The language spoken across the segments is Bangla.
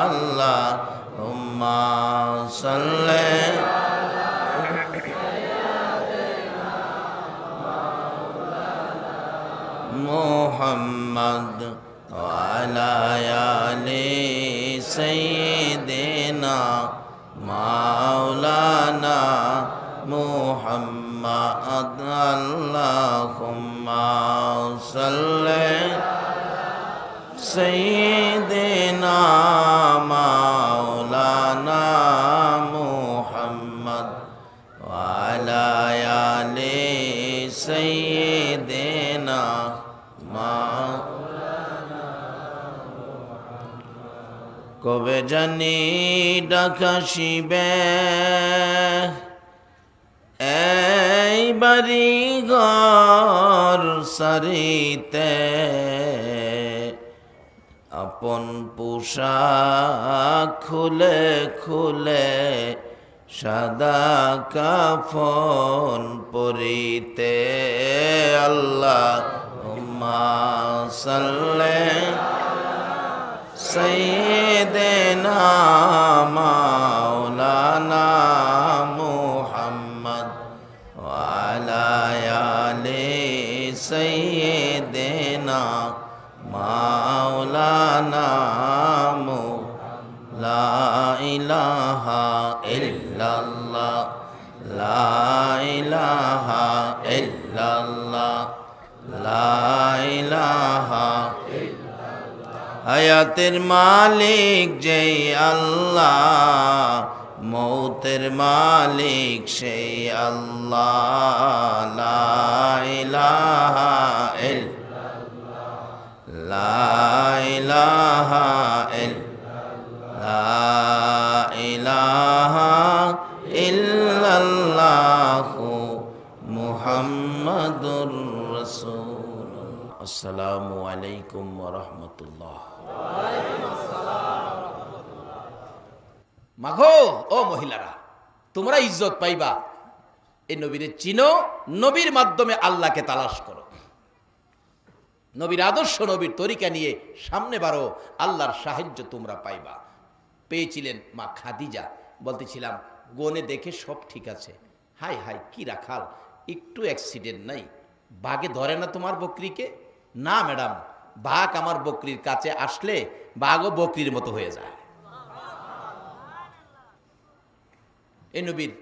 আল্লাহুম্মা সাল্লি মুহাম্মদ ওয়া আলা আলি সাইয়্যিদিনা মাওলানা মুহাম্মদ আল্লাহুম্মা সাল্লি সাইয়্যিদিনা মাওলানা মুহাম্মদ ওয়া আলা আলি সাইয়্যিদিনা কবে জানি ডাকাশিবে এই বাড়ি ঘর সারিতে আপন পোশাক খুলে খুলে সাদা কাফন পরিতে আল্লাহুম্মা সাল্লি সাইয়্যিদিনা মাওলানা মুহাম্মদ ওয়া আলা আলি সাইয়্যিদিনা মাওলানা লা ইলাহা ইল্লাল্লাহ লা ইলাহা ইল্লাল্লাহ লা ইলাহা হায়াতের মালিক যেই আল্লাহ মৌতের মালিক সেই আল্লাহ লা ইলাহা ইল্লাল্লাহ লা ইলাহা ইল্লাল্লাহ লা ইলাহা ইল্লাল্লাহু মুহাম্মাদুর রাসূলুল্লাহ। আসসালামু আলাইকুম ওয়া রাহমাতুল্লাহ। মাগো ও মহিলারা, তোমরা ইজ্জত পাইবা এই নবীরে চিনো, নবীর মাধ্যমে আল্লাহকে তালাশ করো, নবীর আদর্শ নবীর তরিকা নিয়ে সামনে বাড়ো, আল্লাহর সাহায্য তোমরা পাইবা। পেয়েছিলেন মা খাদিজা, বলতেছিলাম গনে দেখে সব ঠিক আছে, হাই হাই কি রাখাল, একটু অ্যাক্সিডেন্ট নাই, বাঘে ধরে না তোমার বকরিকে? না ম্যাডাম, বাঘ আমার বকরির কাছে আসলে বাঘও বকরির মতো হয়ে যায়। এই নবীর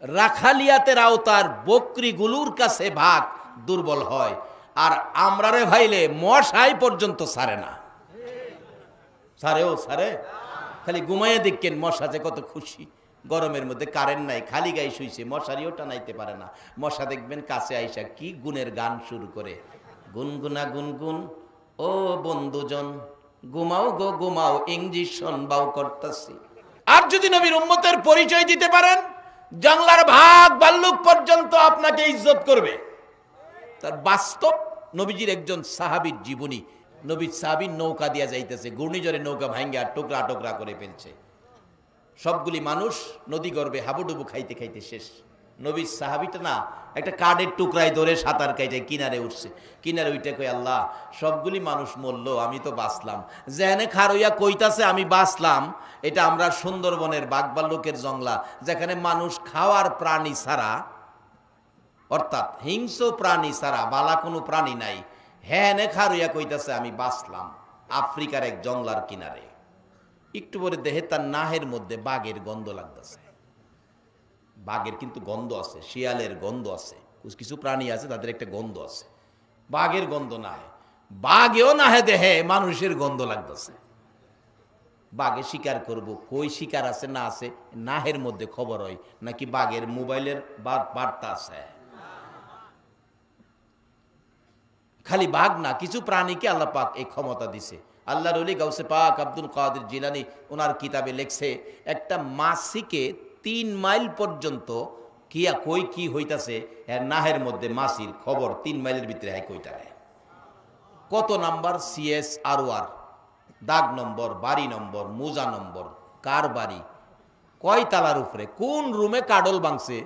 রাখালিয়াতের আওতার বকরিগুলোর কাছে বাঘ দুর্বল হয়, আর আমরা রে ভাইলে মশাই পর্যন্ত সারে না। সারেও সারে, খালি ঘুমাইয়ে দেখেন মশা যে কত খুশি, গরমের মধ্যে কারেন্ট নাই, খালি গায়ে শুইছে, মশারিও টানাইতে পারে না। মশা দেখবেন কাছে আইসা কি গুনের গান শুরু করে, গুনগুনা গুনগুন ও বন্ধুজন ঘুমাও গো ঘুমাও, ইঞ্জেকশন বাউ করতেছি। আর যদি নবীর উম্মতের পরিচয় দিতে পারেন, জঙ্গলার ভাগ ভাল্লুক পর্যন্ত আপনাকে ইজ্জত করবে। তার বাস্তব নবীজির একজন সাহাবীর জীবনী। নবীর সাহাবীর নৌকা দিয়া যাইতেছে, ঘূর্ণিঝড়ে নৌকা ভাঙ্গা টুকরা টুকরা করে ফেলছে, সবগুলি মানুষ নদী গর্ভে হাবুডুবু খাইতে খাইতে শেষ। নবীর সাহাবীটা না একটা কাঠের টুকরায় ধরে সাঁতার কাইটে কিনারে উঠছে, কিনারে উঠে কই আল্লাহ সবগুলি মানুষ মরল, আমি তো বাঁচলাম। যেখানে খারইয়া কইতাছে আমি বাঁচলাম, এটা আমরা সুন্দরবনের বাঘভাল্লুকের জংলা, যেখানে মানুষ খাওয়ার প্রাণী ছাড়া, অর্থাৎ হিংস্র প্রাণী ছাড়া বালা কোনো প্রাণী নাই, হ্যাঁ খারইয়া কইতাছে আমি বাঁচলাম, আফ্রিকার এক জংলার কিনারে। একটু পরে দেহে তার নাহের মধ্যে বাঘের গন্ধ লাগতেছে। বাঘের কিন্তু গন্ধ আছে, শিয়ালের গন্ধ আছে, কিছু প্রাণী আছে তাদের একটা গন্ধ আছে, বাঘের গন্ধ নাহে, বাঘেও নাহে দেহে মানুষের গন্ধ লাগতেছে। বাঘে শিকার করব, কই শিকার আছে না আছে নাহের মধ্যে খবর হয় নাকি বাঘের মোবাইলের বার্তা আছে। খালি বাঘ না, কিছু প্রাণীকে আল্লাহ পাক এই ক্ষমতা দিছে। আল্লাহর ওলি গাউসে পাক আব্দুল কাদের জিলানী ওনার কিতাবে লেখছে, একটা মাছিকে 3 মাইল পর্যন্ত কিয়া কই কি হইতাছে এর নাহের মধ্যে মাছির খবর 3 মাইলের ভিতরে হয় কইটা। কত নাম্বার সিএস আর দাগ নম্বর, বাড়ি নম্বর, মোজা নম্বর, কার বাড়ি, কয় তালার উপরে, কোন রুমে কাডল ভাঙছে,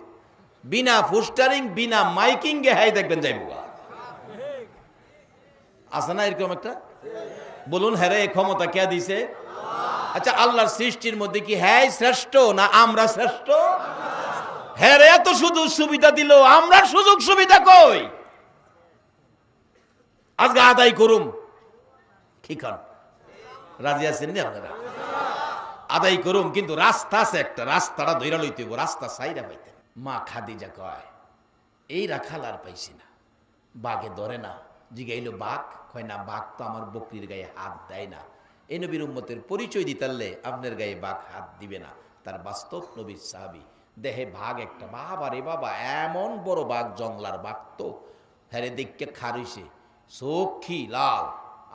বিনা পোস্টারিং বিনা মাইকিং গে হাই দেখবেন যাইব। আছে না এরকম একটা? বলুন হ্যাঁ রে, ক্ষমতা কে দিছে? আচ্ছা, আল্লাহর সৃষ্টির মধ্যে কি হ্যাঁ শ্রেষ্ঠ না আমরা শ্রেষ্ঠ? হ্যাঁ রে, এত সুযোগ সুবিধা দিল, আমরা সুযোগ সুবিধা কই? আজকে আদায় করুম, কি কর রাজি আছেন নি আপনারা? আদায় করুম, কিন্তু রাস্তা আছে একটা, রাস্তাটা ধইরা লইতে হইব, রাস্তা সাইরা পাইতে। মা খাদিজা কয়, এই রাখাল আর পাইছি না, বাঘে ধরে না। জিগাইল বাঘ? কয় না, বাঘ তো আমার বকরির গায়ে হাত দেয় না। এই নবীর উম্মতের পরিচয় দিতারলে আপনার গায়ে বাঘ হাত দিবে না। তার বাস্তব নবীর সাহাবী, দেহে ভাগ একটা। বাবা রে বাবা, এমন বড় বাঘ, জংলার বাঘ তো। হ্যারে দেখকে খারইছে, চোখি লাল,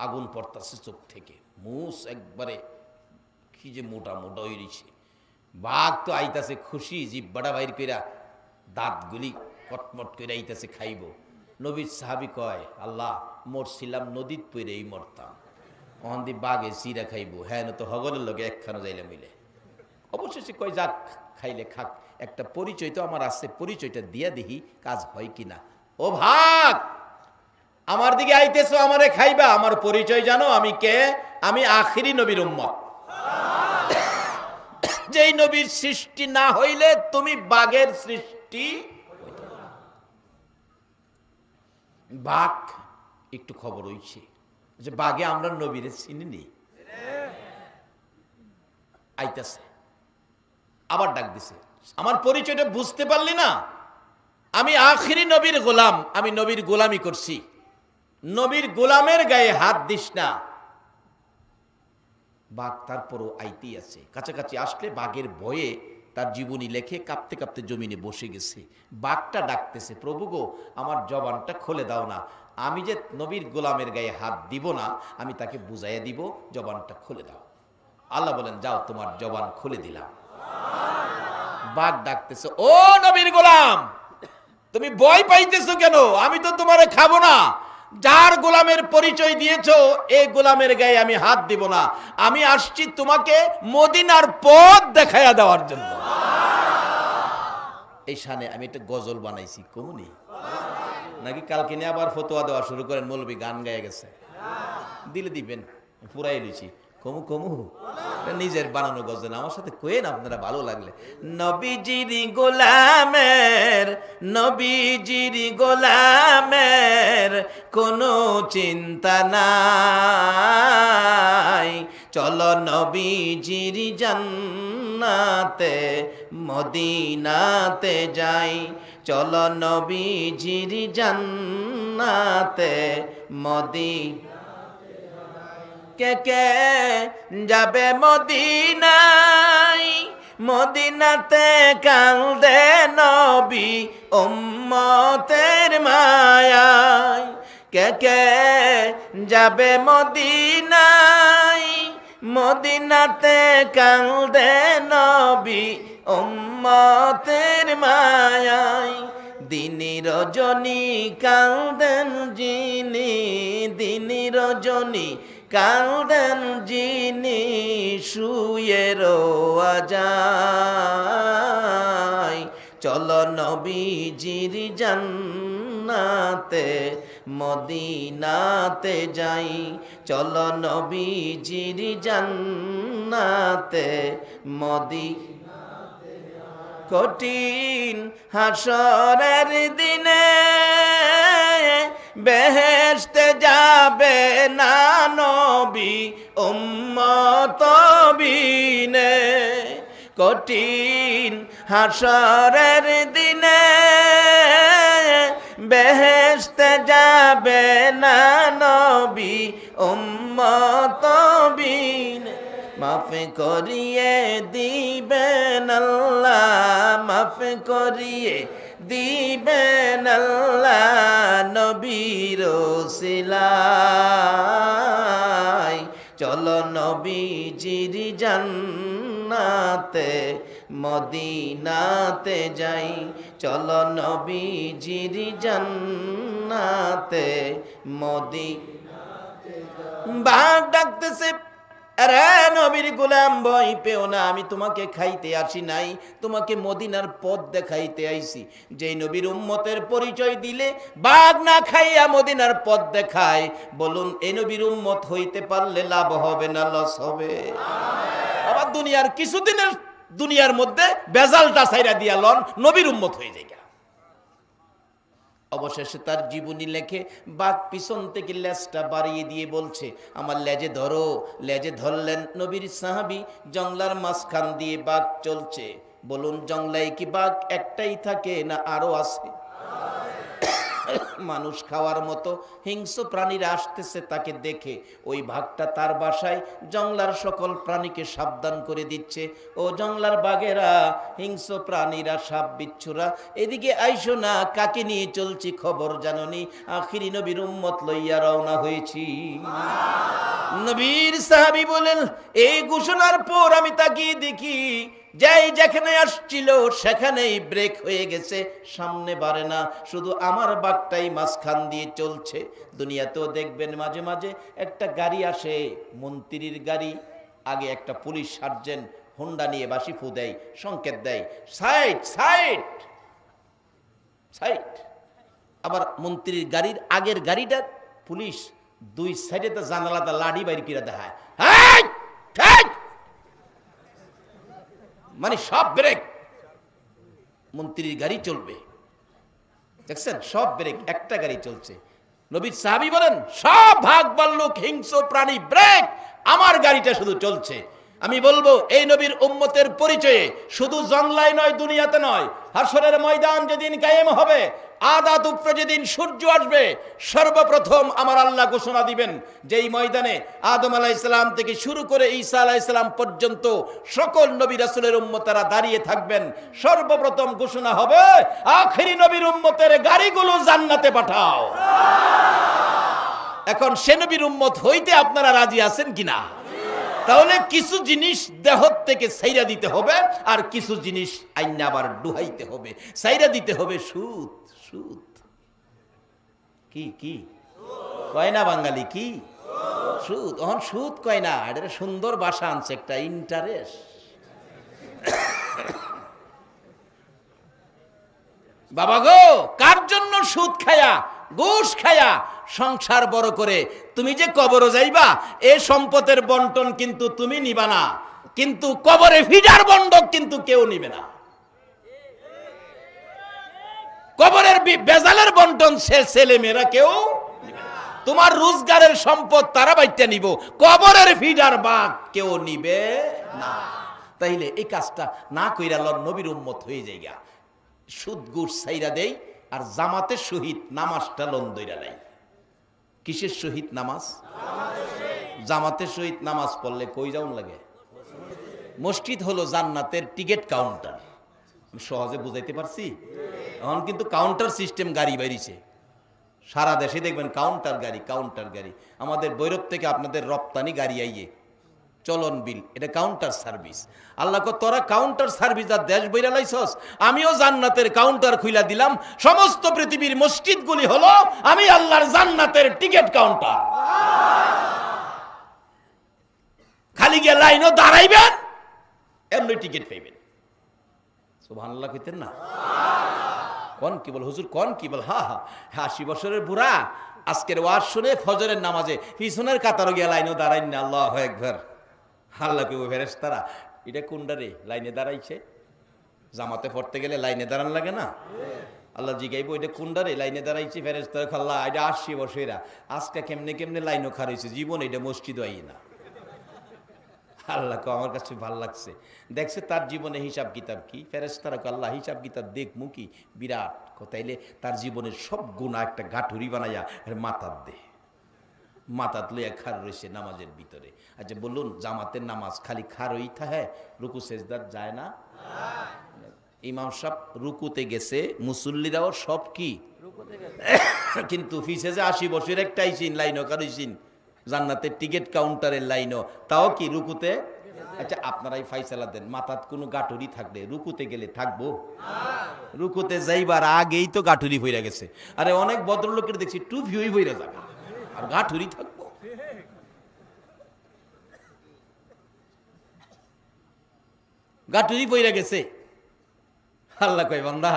আগুন পড়তাছে চোখ থেকে, মুস একবারে কি যে মোটা মোটা হইছে। বাঘ তো আইতাছে খুশি, জিব্বাটা বাইর কইরা দাঁতগুলি কটমট করে আইতাছে খাইব। নবীর সাহাবী কয়, আল্লাহ, মরছিলাম নদীত পইরেই মরতাম, অন্দি বাঘে চিরা খাইব। হ্যাঁ তো হগলের লোকে একখানো যাইলে মিলে। অবশেষে কয়, যাক খাইলে খাক, একটা পরিচয় তো আমার আছে, পরিচয়টা দিয়া দেখি কাজ হয় কিনা। ও ভাগ, আমার দিকে আইতেছো, আমারে খাইবা, আমার পরিচয় জানো আমি কে? আমি আখিরি নবীর উম্মত। যেই নবীর সৃষ্টি না হইলে তুমি বাঘের সৃষ্টি। বাঘ একটু খবর হইছে যে বাঘে আমরা নবীরে চিনিনি, আইতাছে, আবার ডাক দিছে, আমার পরিচয়টা বুঝতে পারলি না? আমি আখিরি নবীর গোলাম, আমি নবীর গোলামি করছি, নবীর গোলামের গায়ে হাত দিস না। বাঘ তারপরও আইতেই আছে, কাছাকাছি আসলে বাঘের ভয়ে তার জীবনী লেখে কাঁপতে কাঁপতে জমিনে বসে গেছে। বাঘটা ডাকতেছে, প্রভু গো, আমার জবানটা খুলে দাও না, আমি যে নবীর গোলামের গায়ে হাত দিব না, আমি তাকে বুঝাইয়া দিব, জবানটা খুলে দাও। আল্লাহ বলেন, যাও, তোমার জবান খুলে দিলাম। বাঘ ডাকতেছে, ও নবীর গোলাম, তুমি ভয় পাইতেছো কেন? আমি তো তোমারে খাবো না, যার গোলামের পরিচয় দিয়েছো এই গোলামের গায়ে আমি হাত দিব না, আমি আসছি তোমাকে মদিনার পথ দেখাইয়া দেওয়ার জন্য। এই শানে আমি একটা গজল বানাইছি, কমুনি নাকি কালকে নিয়ে আবার ফতোয়া দেওয়া শুরু করেন, মৌলবী গান গায়ে গেছে, দিলে দিবেন, পুরাই লিছি। কমু কমু, নিজের বানানো গজল, আমার সাথে কোয়েন আপনারা ভালো লাগলে। নবীজির গোলামের, নবীজির গোলামের কোনো চিন্তা নাই, চলো নবীজির জান্নাতে মদিনাতে যাই, চলো নবীজির জান্নাতে মদিনা। কে কে যাবে মদিনায়, মদিনাতে কান্দে নবী উম্মতের মায়ায়। কে কে যাবে মদিনায়, মদিনাতে কান্দে নবী উম্মতের মায়ায়। দিনী রজনী কান্দেন যিনি, দিনী রজনী কান্দেন যিনি, শুয়ে রোয়া যায়, চলো নবীজির জান্নাতে মদিনাতে যাই, চলো নবীজির জান্নাতে মদিনাতে। কঠিন হাসরের দিনে বেহেশতে যাবে না নবী উম্মত বিনে, কঠিন হাসরের দিনে বেহেশতে যাবে না নবী উম্মত বিনে। মাফ করিয়ে দিবেন আল্লাহ, মাফ করিয়ে দিবেন আল্লাহ নবীর ওসিলায়, চলো নবীজির জান্নাতে মদিনাতে যাই, চলো নবীজির জান্নাতে মদিনাতে। বাঘ ডাকতেছে, আরে নবীর গোলাম ভয় পেও না, আমি তোমাকে খাইতে আসি নাই, তোমাকে মদিনার পথ দেখাইতে আইছি। যেই নবীর উম্মতের পরিচয় দিলে বাঘ না খাইয়া মদিনার পথ দেখায়, বলুন এই নবীর উম্মত হইতে পারলে লাভ হবে না লস হবে? দুনিয়ার কিছুদিনের দুনিয়ার মধ্যে বেজালটা ছাইরা দিয়া লন, নবীর উম্মত হয়ে যায়। অবশেষে তার জীবনী লেখে বাঘ পিছন থেকে লেজটা বাড়িয়ে দিয়ে বলছে, আমার লেজে ধরো। লেজে ধরলেন নবীর সাহাবী, জংলার মাঝখান দিয়ে বাঘ চলছে। বলুন, জংলায় কি বাঘ একটাই থাকে না আরো আছে? মানুষ খাওয়ার মতো হিংস্র প্রাণীরা আসতেছে, তাকে দেখে ওই বাঘটা তার বাসায় জংলার সকল প্রাণীকে সাবধান করে দিচ্ছে, ও জংলার বাঘেরা, হিংস্র প্রাণীরা, সাপ বিচ্ছুরা, এদিকে আইসো না, কাকে নিয়ে চলছি খবর জাননি, আখিরি নবীর উম্মত লইয়া রওনা হয়েছি। নবীর সাহাবী বলেন, এই ঘোষণার পর আমি তাকিয়ে দেখি যাই যেখানে আসছিল সেখানেই ব্রেক হয়ে গেছে, সামনে বাড়ে না, শুধু আমার বাঘটাই মাঝখান দিয়ে চলছে। দুনিয়াতেও দেখবেন মাঝে মাঝে একটা গাড়ি আসে, মন্ত্রীর গাড়ি, আগে একটা পুলিশ সার্জেন্ট হোন্ডা নিয়ে বাঁশি ফু দেয়, সংকেত দেয়, সাইড সাইড সাইড। আবার মন্ত্রীর গাড়ির আগের গাড়িটা পুলিশ দুই সাইডে তো জানালাটা লাঠি বাইর করে দেখায়, মানে সব ব্রেক, মন্ত্রীর গাড়ি চলবে, দেখছেন সব ব্রেক, একটা গাড়ি চলছে। নবীর সাহাবী বলেন, সব ভাগ ভাল্লুক হিংস্র প্রাণী ব্রেক, আমার গাড়িটা শুধু চলছে। আমি বলবো, এই নবীর উম্মতের পরিচয়ে শুধু জংলায় নয়, দুনিয়াতে নয়, হাশরের ময়দান যেদিন কায়েম হবে, আদাত উপরে যেদিন সূর্য আসবে, সর্বপ্রথম আমার আল্লাহ ঘোষণা দিবেন, যেই ময়দানে আদম আলাইহিস সালাম থেকে শুরু করে ঈসা আলাইহিস সালাম পর্যন্ত সকল নবী রাসূলের উম্মতেরা দাঁড়িয়ে থাকবেন। সর্বপ্রথম ঘোষণা হবে, আখিরি নবীর উম্মতের গাড়িগুলো জান্নাতে পাঠাও। এখন সে নবীর উম্মত হইতে আপনারা রাজি আছেন কিনা? তাহলে কিছু জিনিস দেহ থেকে সাইরা দিতে হবে, আর কিছু জিনিস আইনা আবার ডুহাইতে হবে। সাইরা দিতে হবে সুদ, সুদ কি কি কয় না বাঙালি, কি সুদ? অহন সুদ কয় না, এটা সুন্দর ভাষা আনছে, একটা ইন্টারেস্ট। বাবা গো, কার জন্য সুদ খায়া, ঘুষ খায়া সংসার বড় করে তুমি যে কবরে যাইবা, এ সম্পদের বন্টন কিন্তু তুমি নিবা না, কিন্তু কবরে ফিডার বন্ডক কিন্তু কেউ নিবে না। কবরের বেজালের বন্টন সে ছেলে মেয়েরা কেউ, তোমার রোজগারের সম্পদ তারা বাইটা নিব, কবরের ফিডার বাঘ কেউ নিবে না। তাইলে এই কাজটা না কইরা নবীর উম্মত হয়ে যাইগা, সুদ ঘুষ ছাইরা দেই, আর জামাতের সহিত নামাজটা লন্দইরা নাই। কিসের সহিত নামাজ? জামাতের সহিত নামাজ পড়লে কই যাওন লাগে? মসজিদ হলো জান্নাতের টিকিট কাউন্টার। সহজে বুঝাইতে পারছি? এখন কিন্তু কাউন্টার সিস্টেম গাড়ি বাইরিছে সারা দেশে, দেখবেন কাউন্টার গাড়ি, কাউন্টার গাড়ি। আমাদের ভৈরব থেকে আপনাদের রপ্তানি গাড়ি আইয়ে চলন বিল, এটা কাউন্টার সার্ভিস। আল্লাহ কো, তোরা কাউন্টার সার্ভিস আর দেশ বইরা লাইছস, আমিও জান্নাতের কাউন্টার খুইলা দিলাম। সমস্ত পৃথিবীর মসজিদগুলি হলো আমি আল্লাহর জান্নাতের টিকিট কাউন্টার। খালি গিয়ে লাইনও দাঁড়াইবেন, এমনি টিকিট পাইবেন। সুবহানাল্লাহ কইতেন না? কোন কি বল হুজুর, কোন কি বল? হা হা, 80 বছরের বুড়া আজকের ওয়াজ শুনে ফজরের নামাজে পিছনের কাতারও গিয়া লাইনও দাঁড়াইন না। আল্লাহু আকবার। আল্লাহ কইব, ফেরেশতারা এটা কোনটারে লাইনে দাঁড়াইছে? জামাতে পড়তে গেলে লাইনে দাঁড়ান লাগে না? আল্লাহ জিগাইব, এটা কোনটারে লাইনে দাঁড়াইছে? ফেরেশতারা খাল্লা, এটা 80 বছরেরা আজকে কেমনে কেমনে লাইনও খারাইছে, জীবন এটা মসজিদ আই না। আল্লাহ কো, আমার কাছে ভাল লাগছে, দেখছে তার জীবনে হিসাব কিতাব কি। ফেরেশতারা কো, আল্লাহ হিসাব কিতাব দেখমু কি? বিরাট। তাইলে তার জীবনের সব গুনাহ একটা গাঠুরি বানাইয়া মাথার দে, মাথাত লইয়া খার রয়েছে নামাজের ভিতরে। আচ্ছা বলুন, জামাতের নামাজ খালি খারই থাকে, রুকু সেজদার যায় না? ইমাম সাহেব রুকুতে গেছে, মুসল্লিরাও সব কি কিন্তু ফিসে যে 80 বছর একটা আইসিন লাইনও কারইছিন, জান্নাতের টিকিট কাউন্টারের লাইনও, তাও কি রুকুতে? আচ্ছা আপনারাই ফাইসালা দেন, মাথাত কোনো গাঠুরি থাকলে রুকুতে গেলে থাকবো? রুকুতে যাইবার আগেই তো গাঠুরি হইয়া গেছে। আরে অনেক ভদ্রলোকের দেখছি টুপিই হইয়া যাবে, আর গাঠুরি থাকবো? গাঠুরি পইরা গেছে। আল্লাহ কয়, বান্দা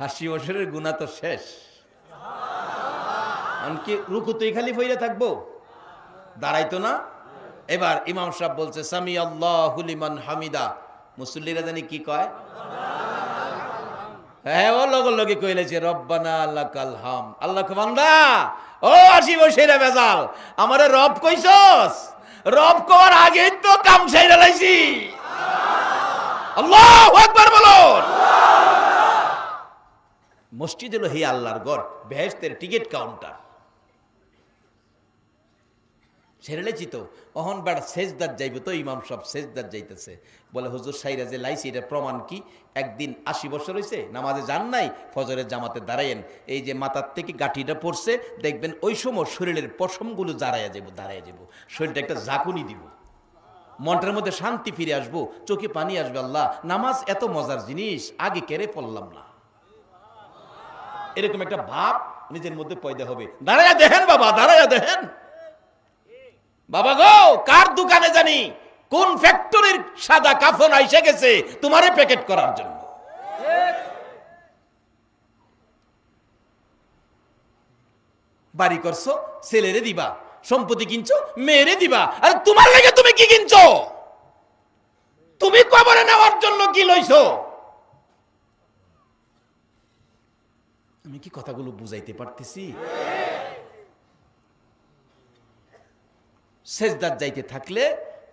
80 বছরের গুনাহ তো শেষ, এমনকি রুকুতেই খালি পইরা থাকবো, দাঁড়াইতো না? এবার ইমাম সাহেব বলছে সামি আল্লাহু লিমান হামিদা, মুসল্লিরা জানি কি কয়? হ্যাঁ, ও লগে কইলেছে রব্বানা লাকাল হাম। আল্লাহ বান্দা, ও আসি বসেরা বেজাল, আমারে রব কইছস? রব কওয়ার আগেই তো কাম সাইরা লাইছি। আল্লাহু আকবার বলুন। মসজিদ হলো হে আল্লাহর ঘর, বেহেশতের টিকিট কাউন্টার। ছেড়েছি তো অহন বেড়া সেজদার যাইব তো, ইমাম সব সেজদার যাইতেছে। বলে হুজুর সাইরা যে লাইছি এটা প্রমাণ কি? একদিন 80 বছর হয়েছে নামাজে যান নাই, ফজরের জামাতে দাঁড়ায়েন, এই যে মাথার থেকে গাঠিটা পড়ছে দেখবেন ওই সময় শরীরের পশমগুলো দাঁড়াইয়া যাব, শরীরটা একটা ঝাঁকুনি দিব, মনটার মধ্যে শান্তি ফিরে আসবো, চোখে পানি আসবে। আল্লাহ, নামাজ এত মজার জিনিস, আগে কেড়ে পড়লাম না, এরকম একটা ভাব নিজের মধ্যে পয়দা হবে। দাঁড়াইয়া দেখেন বাবা, দাঁড়াইয়া দেখেন বাবা গো, কার দোকানে জানি কোন ফ্যাক্টরির সাদা কাফন আইসে গেছে তোমারে প্যাকেট করার জন্য। বাড়ি করছো, ছেলেরে দিবা, সম্পত্তি কিনছো, মেয়েরে দিবা, আর তোমার লাগে তুমি কি কিনছো? তুমি কবরে নেওয়ার জন্য কি লইছো? আমি কি কথাগুলো বুঝাইতে পারতেছি? সেজদার যাইতে থাকলে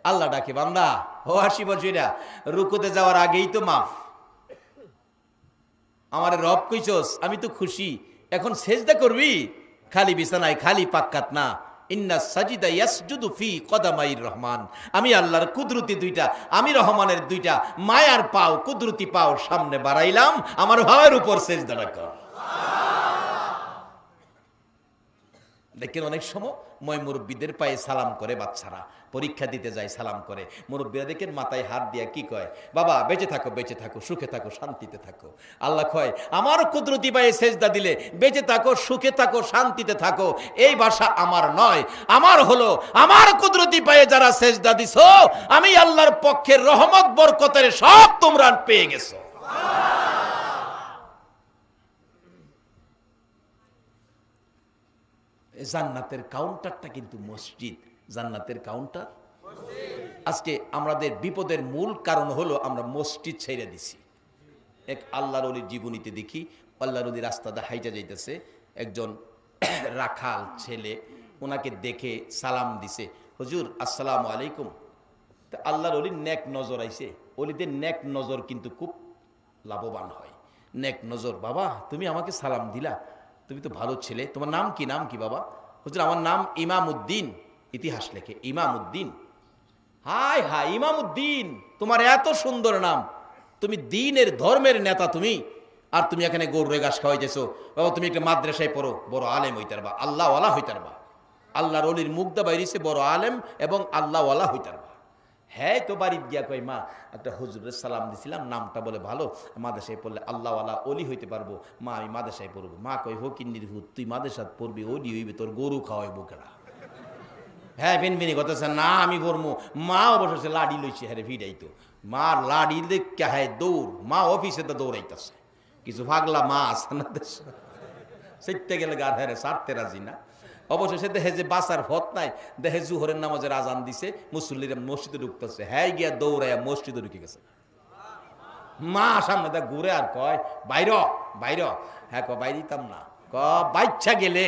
আল্লাহ ডাকে, বান্দা ও 80 বছরা, রুকুতে যাওয়ার আগেই তো মাফ, আমারে রব কইছস, আমি তো খুশি, এখন সেজদা করবি খালি বিছানায়, খালি পাক্কাত না। ইন্না সাজিদা ইয়াসজুদু ফি কদামাইর রহমান, আমি আল্লাহর কুদরতি দুইটা, আমি রহমানের দুইটা মায়ার পাও, কুদরতি পাও সামনে বাড়াইলাম, আমার ভাবের উপর সেজদাটা কর। দেখেন অনেক সময় মুরব্বীদের পায়ে সালাম করে বাচ্চারা, পরীক্ষা দিতে যায় সালাম করে, মুরব্বীরা দেখেন মাথায় হাত দিয়ে কি কয়? বাবা বেঁচে থাকো, বেঁচে থাকো, সুখে থাকো, শান্তিতে থাকো। আল্লাহ কয় আমার কুদরতি পায়ে সেজদা দিলে বেঁচে থাকো, সুখে থাকো, শান্তিতে থাকো, এই ভাষা আমার নয়, আমার হলো আমার কুদরতি পায়ে যারা সেজদা দিছো, আমি আল্লাহর পক্ষের রহমত বরকতের সব তোমরা পেয়ে গেছো। জান্নাতের কাউন্টারটা কিন্তু মসজিদ, জান্নাতের কাউন্টার। আজকে আমাদের বিপদের মূল কারণ হলো আমরা মসজিদ ছেড়ে দিছি। এক আল্লাহর ওলির জীবনীতে দেখি, আল্লাহর ওলি রাস্তাতে হাইটা যাইতেছে, একজন রাখাল ছেলে ওনাকে দেখে সালাম দিছে, হুজুর আসসালামু আলাইকুম। তা আল্লাহর ওলির নেক নজর আইছে, ওলিদের নেক নজর কিন্তু খুব লাভবান হয়। নেক নজর, বাবা তুমি আমাকে সালাম দিলা, তুমি তো ভালো ছেলে, তোমার নাম কি? নাম কি বাবা? হুজুর আমার নাম ইমাম উদ্দিন। ইতিহাস লেখে ইমাম উদ্দিন। হায় হায় ইমাম উদ্দিন, তোমার এত সুন্দর নাম, তুমি দ্বীনের ধর্মের নেতা তুমি, আর তুমি এখানে গরুরে ঘাস খাওয়াইতেছো। বাবা তুমি একটা মাদ্রাসায় পড়ো, বড় আলেম হইতারবা, আল্লাহওয়ালা হইতারবা। আল্লাহর ওলির মুগ্ধা বাইরিছে বড় আলেম এবং আল্লাহওয়ালা হইতারবা। হ্যাঁ তো বাড়িতে গিয়া কই মা একটা হুজুরের সালাম দিছিলাম, নামটা বলে ভালো, মাদ্রাসায় পড়লে আল্লাহওয়ালা অলি হইতে পারবো। মা আমি মাদ্রাসায় পড়বো। মা কই হকিন্নির হুত, তুই মাদ্রাসাত পড়বি, অলি হইবে, তোর গরু খাওয়াইবো কেনা? হ্যাঁ ফিনফিনি কথা, না আমি পড়বো। মা অবশ্য লাড়ি লইছে, হ্যাঁ ভিড়াইতো, মা লাড়ি দেখে হ্যাঁ দৌড়, মা অফিসে তো দৌড়াইতেছে। কিছু ভাগলা মা আছে না দেশে, সেটতে গেলে গা হ্যাঁ সারতে রাজি না। অবশেষে দেখে যে বাসার হত নাই, দেখে জুহরের নামাজের আজান দিছে, মুসল্লিরা মসজিদে ঢুকতেছে, হ্যাঁ গিয়া দৌড়াইয়া মসজিদে ঢুকে গেছে। মা সামনে দেখ ঘুরে আর কয় বাইর বাইর। হ্যাঁ ক বাইর দিতাম না, ক বাচ্চা গেলে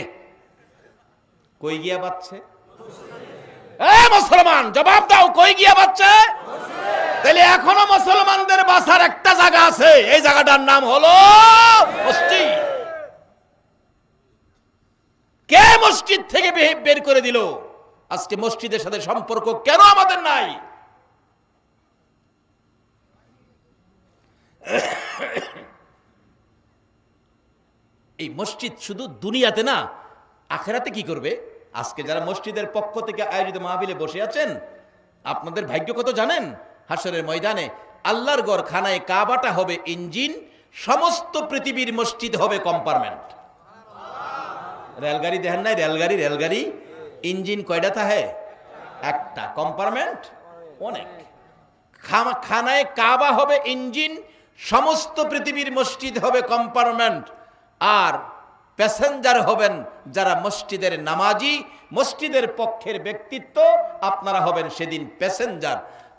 কই গিয়া বাচ্চে? মুসলমান জবাব দাও, কই গিয়া বাচ্চে? তাহলে এখনো মুসলমানদের বাসার একটা জায়গা আছে, এই জায়গাটার নাম হলো মসজিদ। কে মসজিদ থেকে বের করে দিল? আজকে মসজিদের সাথে সম্পর্ক কেন আমাদের নাই? এই মসজিদ শুধু দুনিয়াতে না, আখেরাতে কি করবে? আজকে যারা মসজিদের পক্ষ থেকে আয়োজিত মাহফিলে বসে আছেন, আপনাদের ভাগ্য কত জানেন? হাশরের ময়দানে আল্লাহর ঘর খানায় কাবাটা হবে ইঞ্জিন, সমস্ত পৃথিবীর মসজিদ হবে কম্পার্টমেন্ট। রেলগাড়ি দেখেন নাই? রেলগাড়ি ইঞ্জিন কয়টা থাকে? একটা, কম্পার্টমেন্ট অনেক। খানায় কাবা হবে ইঞ্জিন, সমস্ত পৃথিবীর মসজিদ হবে কম্পার্টমেন্ট। আর প্যাসেঞ্জার হবেন যারা মসজিদের নামাজি, মসজিদের পক্ষের ব্যক্তিত্ব, আপনারা হবেন সেদিন প্যাসেঞ্জার।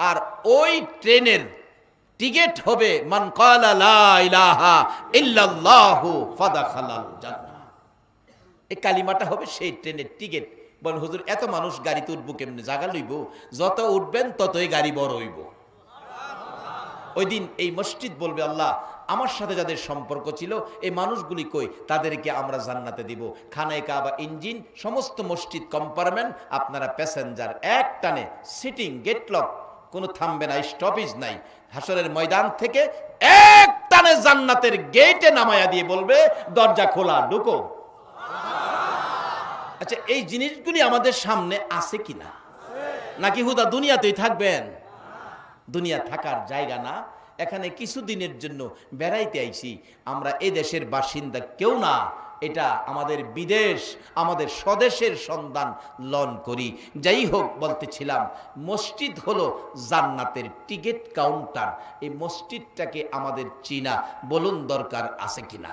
আর ওই ট্রেনের টিকিট হবে মান ক্বালা লা ইলাহা ইল্লাল্লাহু ফাদাখালাল জান্নাহ। এই কালিমাটা হবে সেই ট্রেনের টিকিট। বলেন হুজুর এত মানুষ গাড়িতে উঠবো কেমনে, জায়গা লইব? যত উঠবেন ততই গাড়ি বড় হইব। ওই দিন এই মসজিদ বলবে আল্লাহ আমার সাথে যাদের সম্পর্ক ছিল এই মানুষগুলি কই, তাদেরকে আমরা জান্নাতে দিব। খানায়ে কাবা ইঞ্জিন, সমস্ত মসজিদ কম্পার্টমেন্ট, আপনারা প্যাসেঞ্জার, এক টানে সিটিং, গেট লক, কোনো থামবে না, স্টপেজ নাই। হাসরের ময়দান থেকে এক টানে জান্নাতের গেটে নামায়া দিয়ে বলবে দরজা খোলা, ঢুকো। আচ্ছা এই জিনিসগুলি আমাদের সামনে আছে কিনা? নাকি হুদা দুনিয়াতেই থাকবেন? দুনিয়া থাকার জায়গা না, এখানে কিছুদিনের জন্য বেড়াইতে আইছি। আমরা এই দেশের বাসিন্দা কেউ না, এটা আমাদের বিদেশ, আমাদের স্বদেশের সন্ধান লন করি। যাই হোক, বলতেছিলাম মসজিদ হলো জান্নাতের টিকিট কাউন্টার। এই মসজিদটাকে আমাদের চিনা বলুন দরকার আছে কিনা?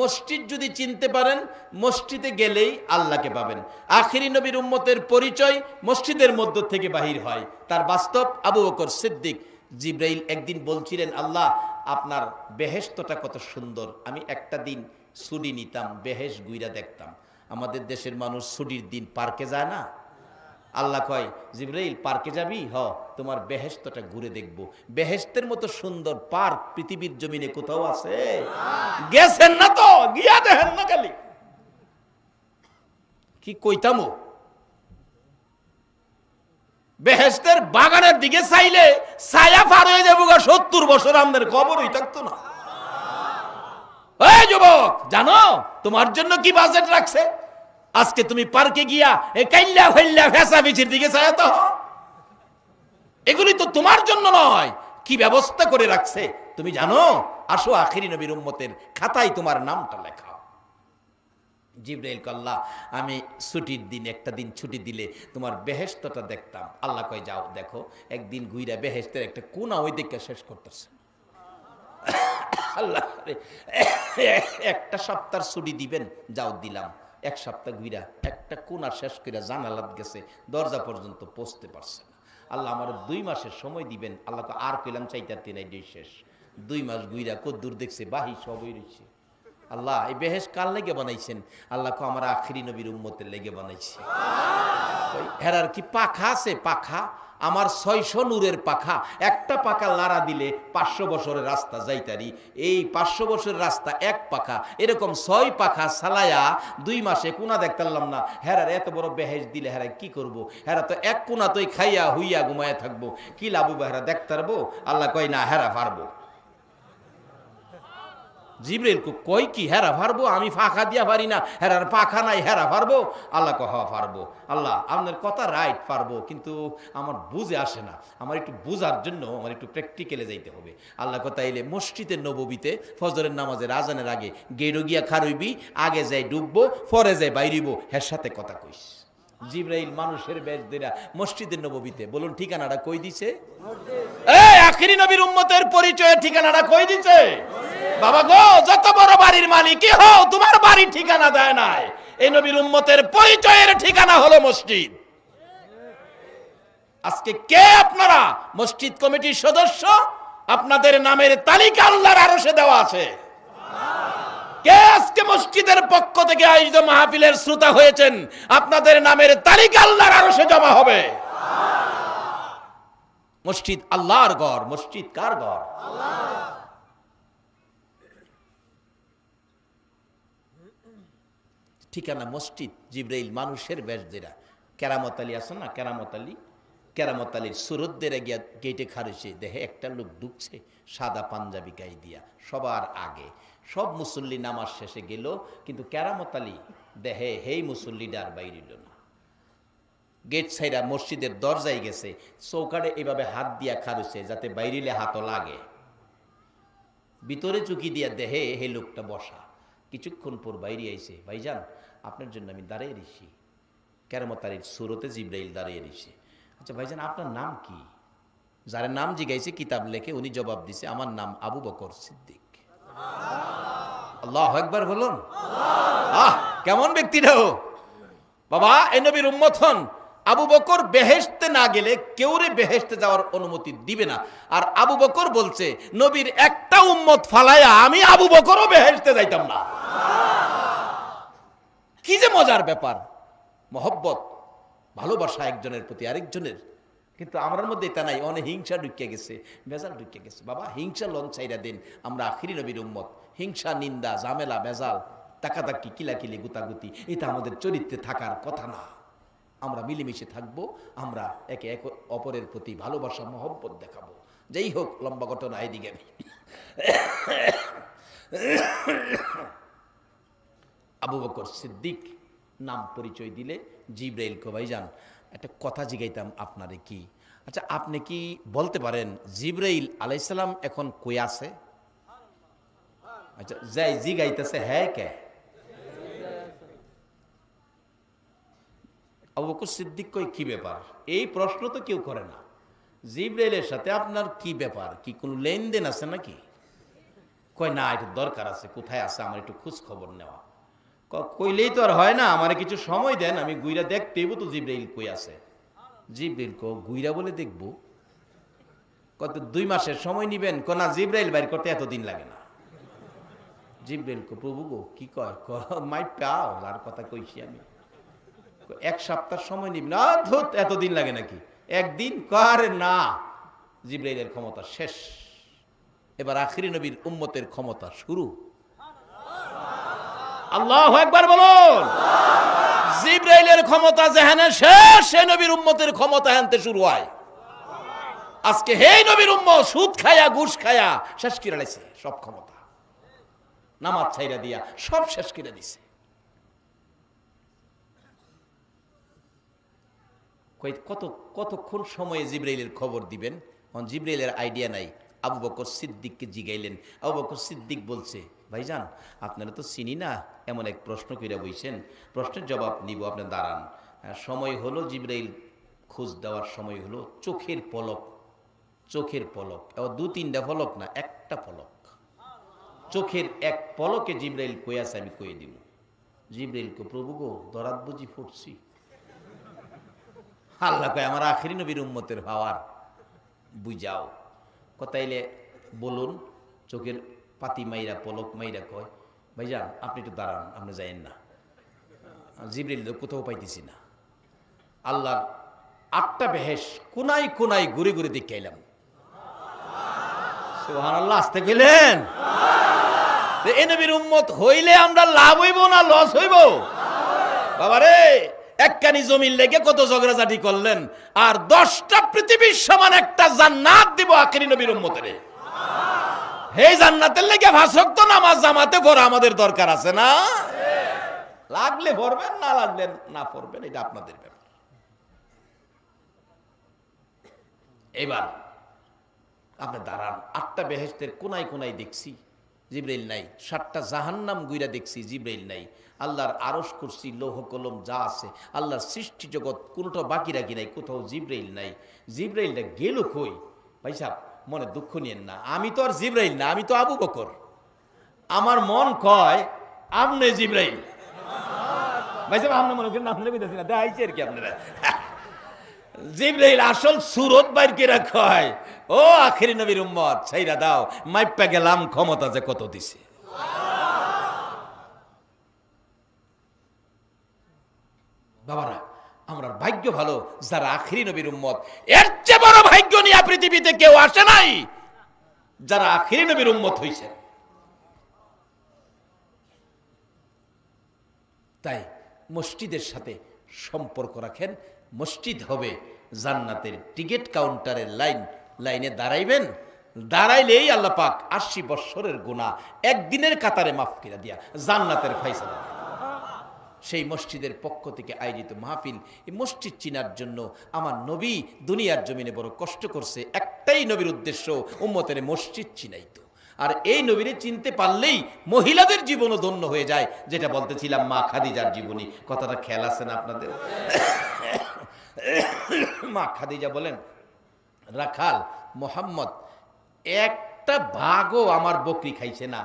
মসজিদ যদি চিনতে পারেন, মসজিদে গেলেই আল্লাহকে পাবেন। আখিরি নবীর উম্মতের পরিচয় মসজিদের মধ্য থেকে বাহির হয়। তার বাস্তব আবু বকর সিদ্দিক। জিব্রাইল একদিন বলছিলেন, আল্লাহ আপনার বেহেশতটা কত সুন্দর। আমি একটা দিন ছুটি নিতাম, বেহেশ গুইরা দেখতাম। আমাদের দেশের মানুষ ছুটির দিন পার্কে যায় না? আল্লাহ কয় জিব্রাইল পার্কে যাবি? তোমার বেহেশতটা ঘুরে দেখব। বেহেশতের মতো সুন্দর পার্ক পৃথিবীর জমিনে কোথাও আছে? গেছেন না তো, গিয়া দেখেন না খালি। কি কইতামো, বেহেশতের বাগানের দিকে চাইলে ছায়া পার হয়ে যাবো, 70 বছর আমাদের কবরই থাকতো না। এই যুবক, জানো তোমার জন্য কি বাজেট রাখছে? আজকে তুমি পার্কে গিয়া এই কাইল্লা ফাইল্লা ফেসা বিচির দিকে চায় তো, এগুলি তো তোমার জন্য নয়। কি ব্যবস্থা করে রাখছে তুমি জানো? আসো আখিরি নবীর উম্মতের খাতায় তোমার নামটা লেখাও। জিব্রাইল আল্লাহ আমি ছুটির দিন, একটা দিন ছুটি দিলে তোমার বেহেশতটা দেখতাম। আল্লাহ কয় যাও দেখো। একদিন ঘুইরা বেহেশতের একটা কোনা ওই দিকে শেষ করতেছে। আল্লাহ একটা সপ্তাহ ছুটি দিবেন, যাও দিলাম। এক সপ্তাহ ঘুইরা একটা কোনা শেষ করে জানালাত গেছে, দরজা পর্যন্ত পৌঁছতে পারছে না। আল্লাহ আমার 2 মাসের সময় দিবেন। আল্লাহ তো আর কইলাম চাইতার তিনাই শেষ। 2 মাস ঘুইরা কদ্দুর দেখছে, বাহি সবই রয়েছে। আল্লাহ এই বেহেশ কার লেগে বানাইছেন? আল্লাহ কো আমার আখিরি নবীর উম্মতের লেগে বানাইছে। হেরার কি পাখা আছে? পাখা আমার 600 নূরের পাখা। একটা পাখা লাড়া দিলে 500 বছরের রাস্তা যাইতারি। এই 500 বছরের রাস্তা এক পাখা, এরকম 6 পাখা চালায়া 2 মাসে কোনা দেখতাম না। হেরার এত বড় বেহেশ দিলে হেরা কি করব? হেরা তো এক কোনা তোই খাইয়া হুইয়া ঘুমায়া থাকবো, কি লাভু? হেরা দেখতে পারবো? আল্লাহ কয় না, হেরা পারবো। জিব্রাইল কই কি হেরা পারবো? আমি ফাঁকা দিয়া পারি না, হেরার পাখা নাই, হেরা পারবো? আল্লাহ কহ পারবো। আল্লাহ আপনার কথা রাইট, পারবো, কিন্তু আমার বুঝে আসে না। আমার একটু বুঝার জন্য আমার একটু প্র্যাকটিক্যালে যাইতে হবে। আল্লাহ কথা এলে মসজিদের নববীতে ফজরের নামাজের আজানের আগে গেড়ো গিয়া খারইবি, আগে যাই ডুববো, পরে যাই বাইরিব, হের সাথে কথা কইস। জিব্রাইল মানুষের বেশ দিরা মসজিদের নববীতে। বলুন ঠিকানাটা কই দিছে? এই আখিরি নবীর উম্মতের পরিচয়ের ঠিকানাটা কই দিছে? বাবা গো, যত বড় বাড়ির মালিকই হও, তোমার বাড়ির ঠিকানা দেয় নাই। এই নবীর উম্মতের পরিচয়ের ঠিকানা হলো মসজিদ। আজকে কে আপনারা? মসজিদ কমিটির সদস্য, আপনাদের নামের তালিকা আল্লাহর আরশে দেওয়া আছে। কে আজকে মসজিদের পক্ষ থেকে আয়োজিত মাহফিলের শ্রোতা হয়েছেন, আপনাদের নামের তালিকা আল্লাহর আরশে জমা হবে। মসজিদ আল্লাহর ঘর। মসজিদ কার ঘর? আল্লাহ। ঠিকানা মসজিদ। জিব্রাইল মানুষের বেশ দেরা। কেরামত আলী আছে না, কেরামত আলী, কেরামত আলীর সুরতদের গিয়া গেটে খারেছে, দেখে একটা লোক ঢুকছে সাদা পাঞ্জাবি গায়ে দিয়া, সবার আগে। সব মুসল্লি নামাজ শেষে গেল, কিন্তু কেরামত আলী দেহে হেই মুসল্লিটা আর বাইরিল না। গেট ছাইরা মসজিদের দরজায় গেছে, চৌকাটে এভাবে হাত দিয়া খারেছে যাতে বাইরিলে হাতও লাগে। ভিতরে চুকি দিয়া দেহে হে লোকটা বসা। কিছুক্ষণ পর বাইরে আইছে, ভাইজান আপনার জন্য আমি দাঁড়িয়ে রইছি। কেরামত আলীর সুরতে জিব্রাইল দাঁড়িয়ে রইছে। আচ্ছা ভাইজান আপনার নাম কি? যার নাম জিগাইছে কিতাব লেখে, উনি জবাব দিছে আমার নাম আবু বকর সিদ্দিক। আল্লাহু আকবার বলুন। কেমন ব্যক্তিটা ও বাবা, এই নবীর উম্মত হন। আবু বকর বেহেশতে না গেলে কেউরে বেহেশতে যাওয়ার অনুমতি দিবে না। আর আবু বকর বলছে, নবীর একটা উম্মত ফালায়া আমি আবু বকরও বেহেশতে যাইতাম না। কি যে মজার ব্যাপার, মহব্বত, ভালোবাসা একজনের প্রতি আরেকজনের। কিন্তু আমরার মধ্যে এটা নাই, অনেক হিংসা ঢুকে গেছে, বেজাল ঢুকে গেছে। বাবা, হিংসা লঞ্চাইরা দিন, আমরা আখিরি নবীর উম্মত। হিংসা, নিন্দা, ঝামেলা, বেজাল, তাকাতাকি, কিলাকিলি, গুতাগুতি, এটা আমাদের চরিত্রে থাকার কথা না। আমরা মিলেমিশে থাকবো, আমরা একে এক অপরের প্রতি ভালোবাসা, মহব্বত দেখাবো। যেই হোক, লম্বা ঘটনা, এদিকে আমি আবু বকর সিদ্দিক নাম পরিচয় দিলে জিব্রাইল কো ভাইজান একটা কথা জিগাইতাম আপনারে। কি আচ্ছা, আপনি কি বলতে পারেন জিব্রাইল আলাইহিস সালাম এখন কই আছে? আচ্ছা, যাই জিগাইতেছে, হ্যাঁ কে? আবু বকর সিদ্দিক কই, কি ব্যাপার? এই প্রশ্ন তো কেউ করে না। জিব্রাইলের সাথে আপনার কি ব্যাপার? কি কোনো লেনদেন আছে নাকি? কয় না, একটু দরকার আছে। কোথায় আছে আমার একটু খোঁজ খবর নেওয়া। কইলেই তো আর হয় না, আমার কিছু সময় দেন, আমি গুইরা দেখতেইব তো জিব্রাইল কই আছে। জিব্রাইল কো, গুইরা বলে দেখবো? কত 2 মাসের সময় নিবেন? কো না, জিব্রাইল বাইর করতে এতদিন লাগে না। জিব্রাইল কো, প্রভু গো কি কয়? মাই পাও, আর কথা কইছি আমি। 1 সপ্তাহ সময় নিব না। ধুত, এতদিন লাগে নাকি? একদিন? আরে না, জিব্রাইলের ক্ষমতা শেষ, এবার আখিরি নবীর উম্মতের ক্ষমতা শুরু। আল্লাহু আকবার বলুন। জিব্রাইলের ক্ষমতা যেখানে শেষ, সে নবীর উম্মতের ক্ষমতা হানতে শুরু হয়। আজকে হে নবীর উম্মত সুদ খায়া, ঘুষ খায়া শেষ করে লাইছে সব ক্ষমতা, নামাজ ছাইরা দিয়া সব শেষ করে দিছে। কতক্ষণ সময়ে জিব্রাইলের খবর দিবেন? জিব্রাইলের আইডিয়া নাই। আবু বকর সিদ্দিককে জিগাইলেন। আবু বকর সিদ্দিক বলছে, ভাইজান আপনারা তো চিনি না, এমন এক প্রশ্ন কইরা বইছেন, প্রশ্নের জবাব নিব, আপনি দাঁড়ান। সময় হলো, জিব্রাইল খোঁজ দেওয়ার সময় হলো। চোখের পলক, চোখের পলক, 2-3টা পলক না, একটা পলক। চোখের এক পলকে জিব্রাইল কই আছে আমি কয়ে দিব। জিব্রাইল কো, প্রভু গো দরাত বুঝি ফুটছি। আল্লাহ কয়, আমার আখিরি নবীর উম্মতের ভাওয়ার বুঝাও। কথাইলে বলুন। চোখের পাতি মাইরা, পলক মাইরা কয়, ভাইজান আপনি একটু দাঁড়ান, আপনি যাইেন না। জিব্রাইল কোথাও পাইতেছি না। আল্লাহর 8টা বেহেশ কোনায় কোনায় ঘুরে ঘুরে দেখে এলাম। সুবহানাল্লাহ, আসতে গেলেন। এই নবীর উম্মত হইলে আমরা লাভ হইব না লস হইব? বাবারে, একখানি জমির লেগে কত ঝগড়াঝাটি করলেন, আর 10টা পৃথিবীর সমান একটা জান্নাত দিব আখিরি নবীর উম্মতের। এই জান্নাতের লেগে 5 ওয়াক্ত নামাজ জামাতে পড়া আমাদের দরকার আছে না? লাগলে পড়বেন, না লাগলে না পড়বেন, এটা আপনাদের ব্যাপার। এবার আপনি দাঁড়ান। 8টা বেহেশতের কোনায় কোনায় দেখছি, জিব্রাইল নাই। 7টা জাহান্নাম গুইরা দেখছি, জিব্রাইল নাই। আল্লাহর আরশ, কুরসি, লৌহ কলম যা আছে, আল্লাহর সৃষ্টি জগৎ কোনোটা বাকি রাখি নাই, কোথাও জিব্রাইল নাই। জিব্রাইলটা গেল কই? ভাই সাহেব মনে দুঃখ নিয়েন না, আমি তো আর জিব্রাইল না, আমি তো আবু বকর। আমার মন কয় আপনি জিব্রাইল। ভাই সাহেব আপনি মনে করেন আপনি কইতাছেন না, দেখাইছে আর কি আপনারা। জিব্রাইল আসল সুরত বাইর করে কয়, ও আখিরি নবীর উম্মত ছাইরা দাও, মাইপা গেলাম ক্ষমতা যে কত দিছে। বাবারা, আমরা ভাগ্য ভালো যারা আখিরি নবীর উম্মত। এর চেয়ে বড় ভাগ্য নিয়ে পৃথিবীতে কেউ আসে নাই যারা আখিরি নবীর উম্মত হইছে। তাই মসজিদের সাথে সম্পর্ক রাখেন। মসজিদ হবে জান্নাতের টিকিট কাউন্টারের লাইনে দাঁড়াইবেন। দাঁড়াইলেই আল্লাহ পাক 80 বৎসরের গুনাহ একদিনের কাতারে মাফ করে দিয়া জান্নাতের ফায়সালা। সেই মসজিদের পক্ষ থেকে আয়োজিত মাহফিল। এই মসজিদ চিনার জন্য আমার নবী দুনিয়ার জমিনে বড় কষ্ট করছে। একটাই নবীর উদ্দেশ্য, উম্মতের মসজিদ চিনাইতো। আর এই নবীরে চিনতে পারলেই মহিলাদের জীবনও ধন্য হয়ে যায়, যেটা বলতেছিলাম মা খাদিজার জীবনী। কথাটা খেয়াল আছে না আপনাদের? মা খাদিজা বলেন, রাখাল মোহাম্মদ একটা ভাগও আমার বকরি খাইছে না।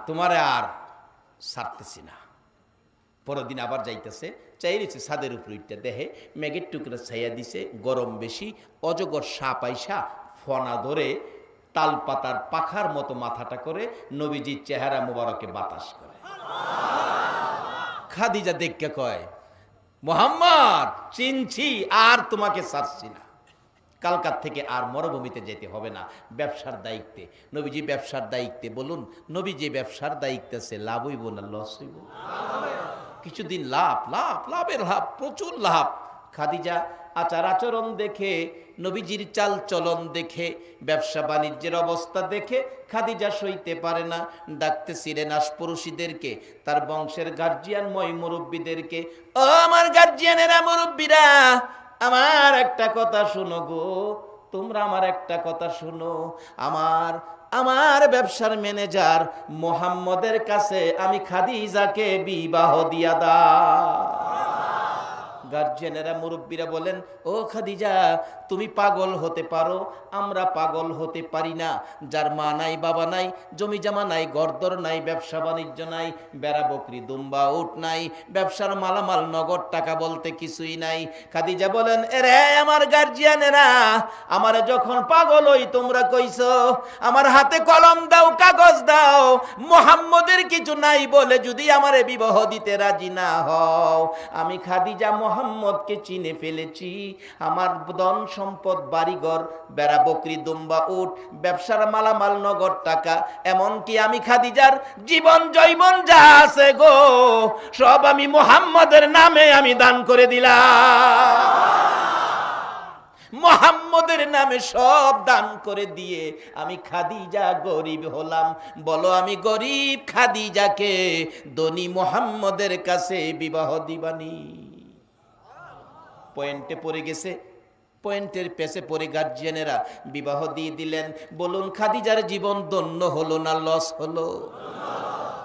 তোমারে আর ছাড়তেছি না। পরের দিন আবার যাইতেছে, চাইছে ছাদের উপর উঠতে, দেখে মেঘের টুকরা ছাইয়া দিছে, গরম বেশি, অজগর সাপ আইসা ফনা ধরে তাল পাতার পাখার মতো মাথাটা করে নবীজির চেহারা মোবারকে বাতাস করে। খাদিজা দেখকে কয়, মুহাম্মদ চিনছি, আর তোমাকে ছাড়ছি না, কালকার থেকে আর মরুভূমিতে যেতে হবে না, ব্যবসার দায়িত্বে। নবীজি ব্যবসার দায়িত্বে, বলুন নবী যে ব্যবসার দায়িত্বে আছে, লাভ হইব না লস হইব? কিছুদিন লাভ, লাভের লাভ, প্রচুর লাভ। খাদিজা আচার আচরণ দেখে, নবীজির চাল চলন দেখে, ব্যবসা বাণিজ্যের অবস্থা দেখে খাদিজা সইতে পারে না। ডাকতেছিলেন আশপড়শিদেরকে, তার বংশের গার্জিয়ান ময় মুরব্বীদেরকে, ও আমার গার্জিয়ানেরা, মুরব্বীরা, আমার একটা কথা শুনো গো, তোমরা আমার একটা কথা শুনো। আমার ব্যবসার ম্যানেজার মোহাম্মদের কাছে আমি খাদিজাকে বিবাহ দিয়া দাও। গার্জিয়ানেরা, মুরব্বীরা বলেন, ও খাদিজা, তুমি পাগল হতে পারো, আমরা পাগল হতে পারি না। যার মা নাই, বাবা নাই, জমি জমা নাই, গরদর নাই, ব্যবসা বাণিজ্য নাই, বেড়া বকরি দুম্বা উট নাই, ব্যবসার মালামাল নগদ টাকা বলতে কিছুই নাই। খাদিজা বলেন, এরে আমার গার্জিয়ানেরা, আমারে যখন পাগল হই তোমরা কইছো, আমার হাতে কলম দাও, কাগজ দাও, মুহাম্মদের কিছু নাই বলে যদি আমারে বিবাহ দিতে রাজি না হও, আমি খাদিজা মুহাম্মদকে চিনে ফেলেছি। আমার ধন সম্পদ, বাড়িঘর, বেড়া বকরি দুম্বা উট, ব্যবসার মালামাল নগদ টাকা, এমনকি আমি খাদিজার জীবন জৈবন যা আছে গো, সব আমি মুহাম্মদের নামে আমি দান করে দিলাম। মুহাম্মদের নামে সব দান করে দিয়ে আমি খাদিজা গরিব হলাম। বলো, আমি গরিব খাদিজাকে ধনী মুহাম্মদের কাছে বিবাহ দিবানি? পয়েন্টে পড়ে গেছে, পয়েন্টের পেছে পড়ে গার্জিয়ানেরা বিবাহ দিয়ে দিলেন। বলুন খাদিজার জীবন ধন্য হলো না লস হলো?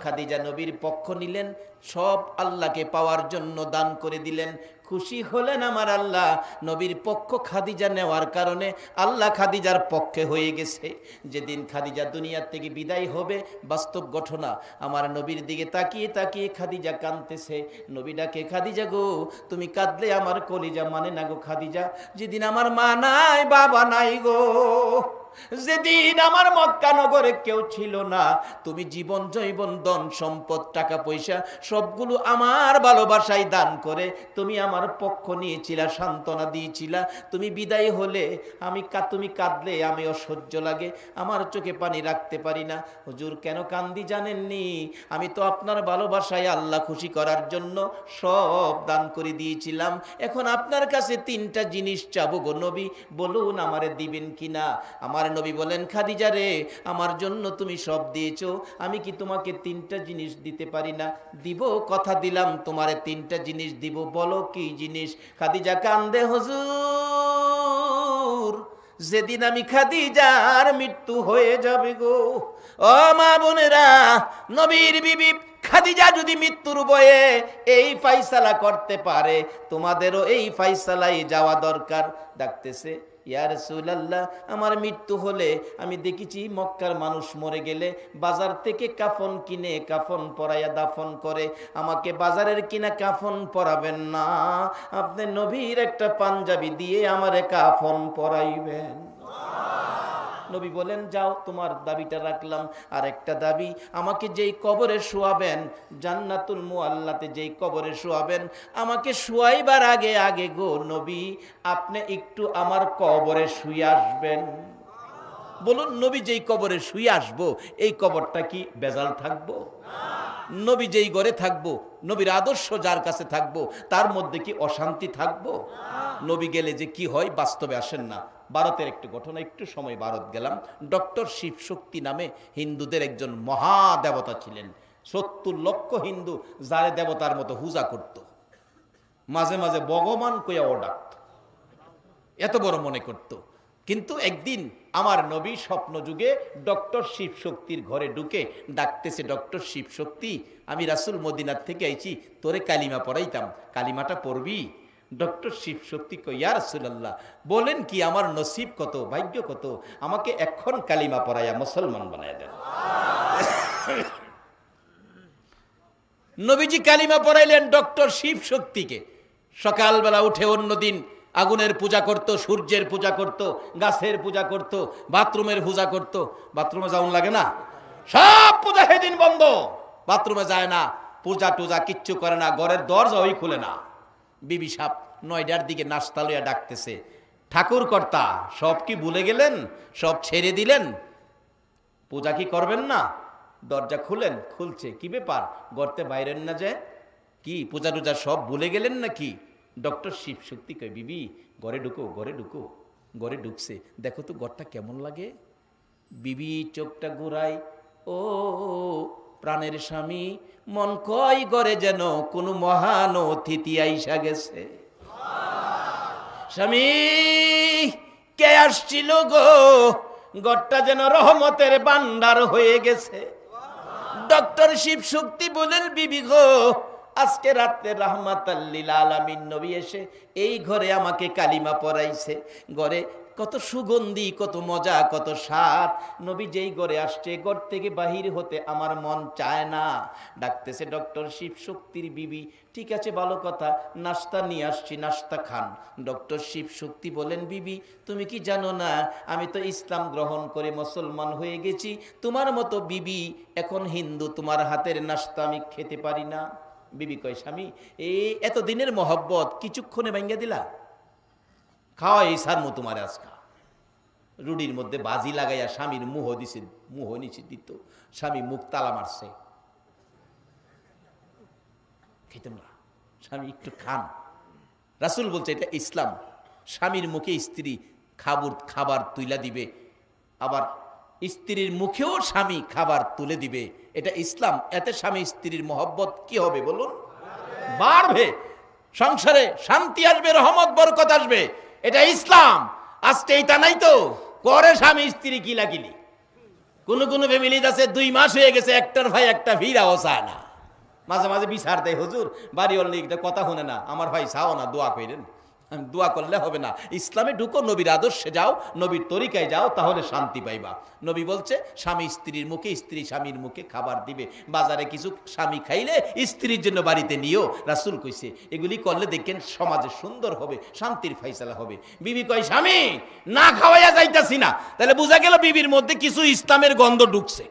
খাদিজা নবীর পক্ষ নিলেন, সব আল্লাহকে পাওয়ার জন্য দান করে দিলেন। খুশি হলেন আমার আল্লাহ, নবীর পক্ষ খাদিজা নেওয়ার কারণে আল্লাহ খাদিজার পক্ষে হয়ে গেছে। যেদিন খাদিজা দুনিয়ার থেকে বিদায় হবে, বাস্তব ঘটনা, আমার নবীর দিকে তাকিয়ে তাকিয়ে খাদিজা কাঁদতেছে। নবী ডাকে, খাদিজা গো, তুমি কাঁদলে আমার কলিজা মানে না গো খাদিজা। যেদিন আমার মা নাই, বাবা নাই গো, যেদিন আমার মক্কা নগরে কেউ ছিল না, তুমি জীবন জৈবন ধন সম্পদ টাকা পয়সা সবগুলো আমার ভালোবাসায় দান করে তুমি আমার পক্ষ নিয়েছিলা, সান্ত্বনা দিয়েছিলা। তুমি বিদায় হলে তুমি কাঁদলে আমি অসহ্য লাগে, আমার চোখে পানি রাখতে পারি না। হুজুর কেন কান্দি জানেননি? আমি তো আপনার ভালোবাসায় আল্লাহ খুশি করার জন্য সব দান করে দিয়েছিলাম। এখন আপনার কাছে 3টা জিনিস চাবো গো নবী, বলুন আমারে দিবেন কিনা? আমার নবী বলেন, খাদিজা রে, আমার জন্য তুমি সব দিয়েছো, আমি কি তোমাকে 3টা জিনিস দিতে পারি না? দিব, কথা দিলাম তোমারে 3টা জিনিস দিব, বলো কি জিনিস? খাদিজা কান্দে, হুজুর যেদিন আমি খাদিজার মৃত্যু হয়ে যাবে গো, ও মা বোনেরা, নবীর বিবি খাদিজা যদি মৃত্যুর বয়ে এই ফাইসালা করতে পারে, তোমাদেরও এই ফাইসালাই যাওয়া দরকার। ডাকতেছে, ইয়া রাসূলুল্লাহ, আমার মৃত্যু হলে আমি দেখেছি মক্কার মানুষ মরে গেলে বাজার থেকে কাফন কিনে কাফন পরাইয়া দাফন করে, আমাকে বাজারের কিনা কাফন পরাবেন না, আপনি নবীর একটা পাঞ্জাবি দিয়ে আমারে কাফন পরাইবেন। নবী বলেন, যাও, তোমার দাবিটা রাখলাম। আর একটা দাবি, আমাকে যেই কবরে শোয়াবেন, জান্নাতুল মুআল্লাতে যেই কবরে শোয়াবেন, আমাকে শোয়াইবার আগে আগে গো নবী, আপনি একটু আমার কবরে শুয়ে আসবেন। বলুন, নবী যেই কবরে শুয়ে আসবো, এই কবরটা কি বেজাল থাকবো? নবী যেই ঘরে থাকবো, নবীর আদর্শ যার কাছে থাকবো, তার মধ্যে কি অশান্তি থাকবো? নবী গেলে যে কি হয়, বাস্তবে আসেন না। ভারতের একটি ঘটনা, একটু সময় ভারত গেলাম। ডক্টর শিব শক্তি নামে হিন্দুদের একজন মহাদেবতা ছিলেন। 70 লক্ষ হিন্দু যারে দেবতার মতো পূজা করত, মাঝে মাঝে ভগবান কইয়া ও ডাকত, এত বড় মনে করত। কিন্তু একদিন আমার নবী স্বপ্ন যুগে ডক্টর শিব শক্তির ঘরে ঢুকে ডাকতেছে, ডক্টর শিব শক্তি, আমি রাসূল মদিনার থেকে আইছি, তোরে কালিমা পড়াইতাম, কালিমাটা পড়বি? ডক্টর শিব শক্তি কই, ইয়া রাসূলুল্লাহ, বলেন কি, আমার নসিব কত, ভাগ্য কত, আমাকে এখন কালিমা পড়াইয়া মুসলমান বানায় দেন। নবীজি কালিমা পড়াইলেন ডক্টর শিব শক্তিকে। সকালবেলা উঠে অন্যদিন আগুনের পূজা করত, সূর্যের পূজা করত, গাছের পূজা করত, বাথরুমের পূজা করত। বাথরুমে যাওয়ান লাগে না, সব পূজা সেদিন বন্ধ। বাথরুমে যায় না, পূজা টুজা কিচ্ছু করে না, ঘরের দরজাই খুলে না। বিবি সাপ 9টার দিকে নাস্তা লইয়া ডাকতেছে, ঠাকুর কর্তা সব কি ভুলে গেলেন, সব ছেড়ে দিলেন, পূজা কি করবেন না? দরজা খুলেন, খুলছে, কি ব্যাপার, গর্তে বাইরেন না যে, কি পূজা টুজা সব ভুলে গেলেন নাকি? ডক্টর শিব শক্তি কয়, বিবি ঘরে ঢুকো, ঘরে ঢুকো। ঘরে ঢুকছে, দেখো তো ঘরটা কেমন লাগে। বিবি চোখটা ঘুরাই, ও প্রাণের স্বামী, মন কয় ঘরে যেন কোনো মহান অতিথি আইসা গেছে। স্বামী কে আসছিল গো, ঘরটা যেন রহমতের ভান্ডার হয়ে গেছে। ডক্টর শিব শক্তি বলেন, বিবি গো, আজকে রাতে রাহমাতাল লিল আলামিন নবী এসে এই ঘরে আমাকে কালিমা পড়াইছে। ঘরে কত সুগন্ধি, কত মজা, কত স্বাদ। নবী যেই ঘরে আসছে, ঘর থেকে বাহির হতে আমার মন চায় না। ডাকতেছে ডক্টর শিব শক্তির বিবি, ঠিক আছে ভালো কথা, নাস্তা নিয়ে আসছি, নাস্তা খান। ডক্টর শিব শক্তি বলেন, বিবি তুমি কি জানো না, আমি তো ইসলাম গ্রহণ করে মুসলমান হয়ে গেছি। তোমার মতো বিবি এখন হিন্দু, তোমার হাতের নাস্তা আমি খেতে পারি না। বিবি কয়, স্বামী এই এতদিনের মহব্বত কিছুক্ষণে ভাঙ্গা দিলা, খাওয়া এই সার মো তোমার আজকা। রুডির মধ্যে বাজি লাগাইয়া স্বামীর মুহ দিছে, মুহ নিচে দিত, স্বামী মুখ তালা মারছে, খেতাম না। স্বামী একটু খান। রাসূল বলছে এটা ইসলাম, স্বামীর মুখে স্ত্রী খাবার তুইলা দিবে, আবার স্ত্রীর মুখেও স্বামী খাবার তুলে দিবে, এটা ইসলাম। এতে স্বামী স্ত্রীর মহব্বত কি হবে বলুন, বাড়বে, সংসারে শান্তি আসবে, রহমত বরকত আসবে, এটা ইসলাম। আজকে এইটা নাই তো, করে স্বামী স্ত্রী কিলাকিলি। কোন কোন ফ্যামিলি আছে 2 মাস হয়ে গেছে, একটার ভাই একটা ভিড়াও চায় না, মাঝে মাঝে বিচার দেয়, হুজুর বাড়ি অল্লি কথা শুনে না, আমার ভাই চাও না, দোয়া করেন। দোয়া করলে হবে না, ইসলামে ঢুকো, নবীর আদর্শে যাও, নবীর তরিকায় যাও, তাহলে শান্তি পাইবা। নবী বলছে স্বামী স্ত্রীর মুখে, স্ত্রী স্বামীর মুখে খাবার দিবে। বাজারে কিছু স্বামী খাইলে স্ত্রীর জন্য বাড়িতে নিও, রাসূল কইছে এগুলি করলে দেখেন সমাজে সুন্দর হবে, শান্তির ফাইসালা হবে। বিবি কয়, স্বামী না খাওয়াইয়া যাইতাছি না। তাহলে বোঝা গেল বিবির মধ্যে কিছু ইসলামের গন্ধ ঢুকছে।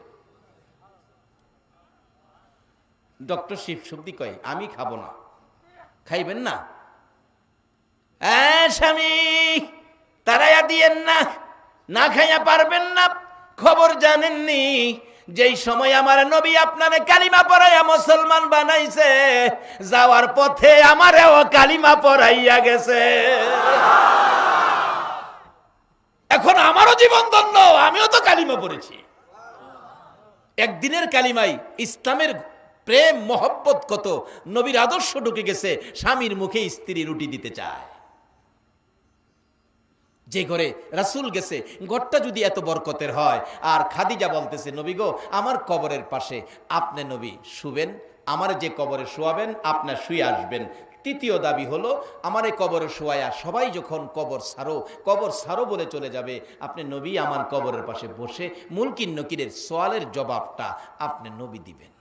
ডক্টর শিব শক্তি কয়, আমি খাবো না। খাইবেন না? স্বামী তারাইয়া দিয়েন না, না খাইয়া পারবেন না। খবর জানেননি, যেই সময় আমার নবী আপনারে কালিমা পড়াইয়া মুসলমান বানাইছে, যাওয়ার পথে আমারেও কালিমা পড়াইয়া গেছে। এখন আমারও জীবন ধন্য, আমিও তো কালিমা পড়েছি। একদিনের কালিমাই ইসলামের প্রেম মহব্বত কত, নবীর আদর্শ ঢুকে গেছে। স্বামীর মুখে স্ত্রী রুটি দিতে চায়। যে ঘরে রাসূল গেছে, ঘরটা যদি এত বরকতের হয়, আর খাদিজা বলতেছে, নবী গো আমার কবরের পাশে আপনি নবী শুবেন, আমার যে কবরে শোয়াবেন আপনার শুয়ে আসবেন। তৃতীয় দাবি হলো, আমার এই কবরে শোয়ায়া সবাই যখন কবর সারো বলে চলে যাবে, আপনি নবী আমার কবরের পাশে বসে মুনকির নকিরের সওয়ালের জবাবটা আপনি নবী দিবেন।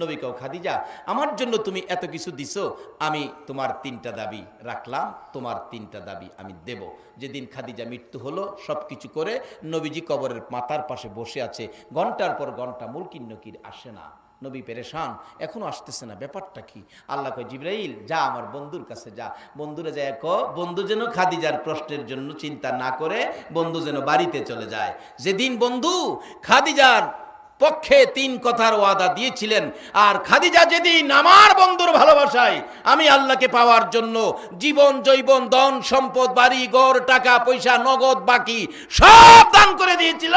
নবী কও, খাদিজা আমার জন্য তুমি এত কিছু দিছো, আমি তোমার 3টা দাবি রাখলাম, তোমার 3টা দাবি আমি দেব। যেদিন খাদিজা মৃত্যু হলো, সবকিছু করে নবীজি কবরের মাথার পাশে বসে আছে, ঘন্টার পর ঘন্টা মুনকির নকির আসে না। নবী পেরেশান, এখনো আসতেছে না, ব্যাপারটা কি? আল্লাহ কয়, জিবরাইল যা আমার বন্ধুর কাছে যা, বন্ধুরে যায় বন্ধু যেন খাদিজার প্রশ্নের জন্য চিন্তা না করে, বন্ধু যেন বাড়িতে চলে যায়। যেদিন বন্ধু খাদিজার পক্ষে 3 কথার ওয়াদা দিয়েছিলেন, আর খাদিজা যেদিন আমার বন্ধুর ভালোবাসায় আমি আল্লাহকে পাওয়ার জন্য জীবন জৈবন ধন সম্পদ বাড়ি ঘর টাকা পয়সা নগদ বাকি সব দান করে দিয়েছিল,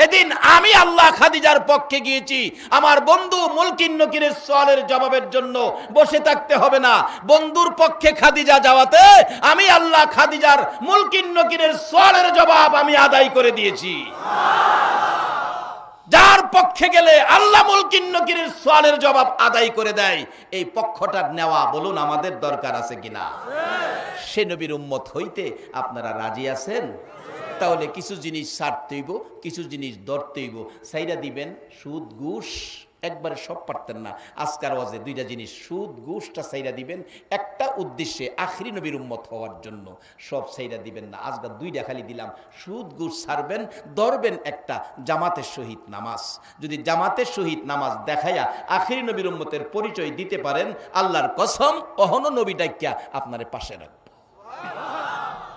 এদিন আমি আল্লাহ খাদিজার পক্ষে গিয়েছি। আমার বন্ধু মুলকিন নকিরের সওয়ালের জবাবের জন্য বসে থাকতে হবে না, বন্ধুর পক্ষে খাদিজা যাওয়াতে আমি আল্লাহ খাদিজার মুলকিন নকিরের সওয়ালের জবাব আমি আদায় করে দিয়েছি। যার পক্ষে গেলে আল্লাহ মুলকিন নকিরের সওয়ালের জবাব আদায় করে দেয়, এই পক্ষটা নেওয়া বলুন আমাদের দরকার আছে কিনা? সে নবীর উম্মত হইতে আপনারা রাজি আছেন? তাহলে কিছু জিনিস ছাড়তে হইব, কিছু জিনিস ধরতে হইব। সাইরা দিবেন সুদ ঘুষ, একবারে সব পারতেন না। আজকার ওয়াজে দুইটা জিনিস, সুদ ঘুষটা সাইরা দিবেন একটা উদ্দেশ্যে, আখরি নবীর উম্মত হওয়ার জন্য। সব সাইরা দিবেন না, আজকাল দুইটা খালি দিলাম। সুদ ঘুষ ছাড়বেন, ধরবেন একটা জামাতের সহিত নামাজ। যদি জামাতের সহিত নামাজ দেখাইয়া আখরি নবীর উম্মতের পরিচয় দিতে পারেন, আল্লাহর কসম অহনো নবী ডাকিয়া আপনার পাশে রাখবো।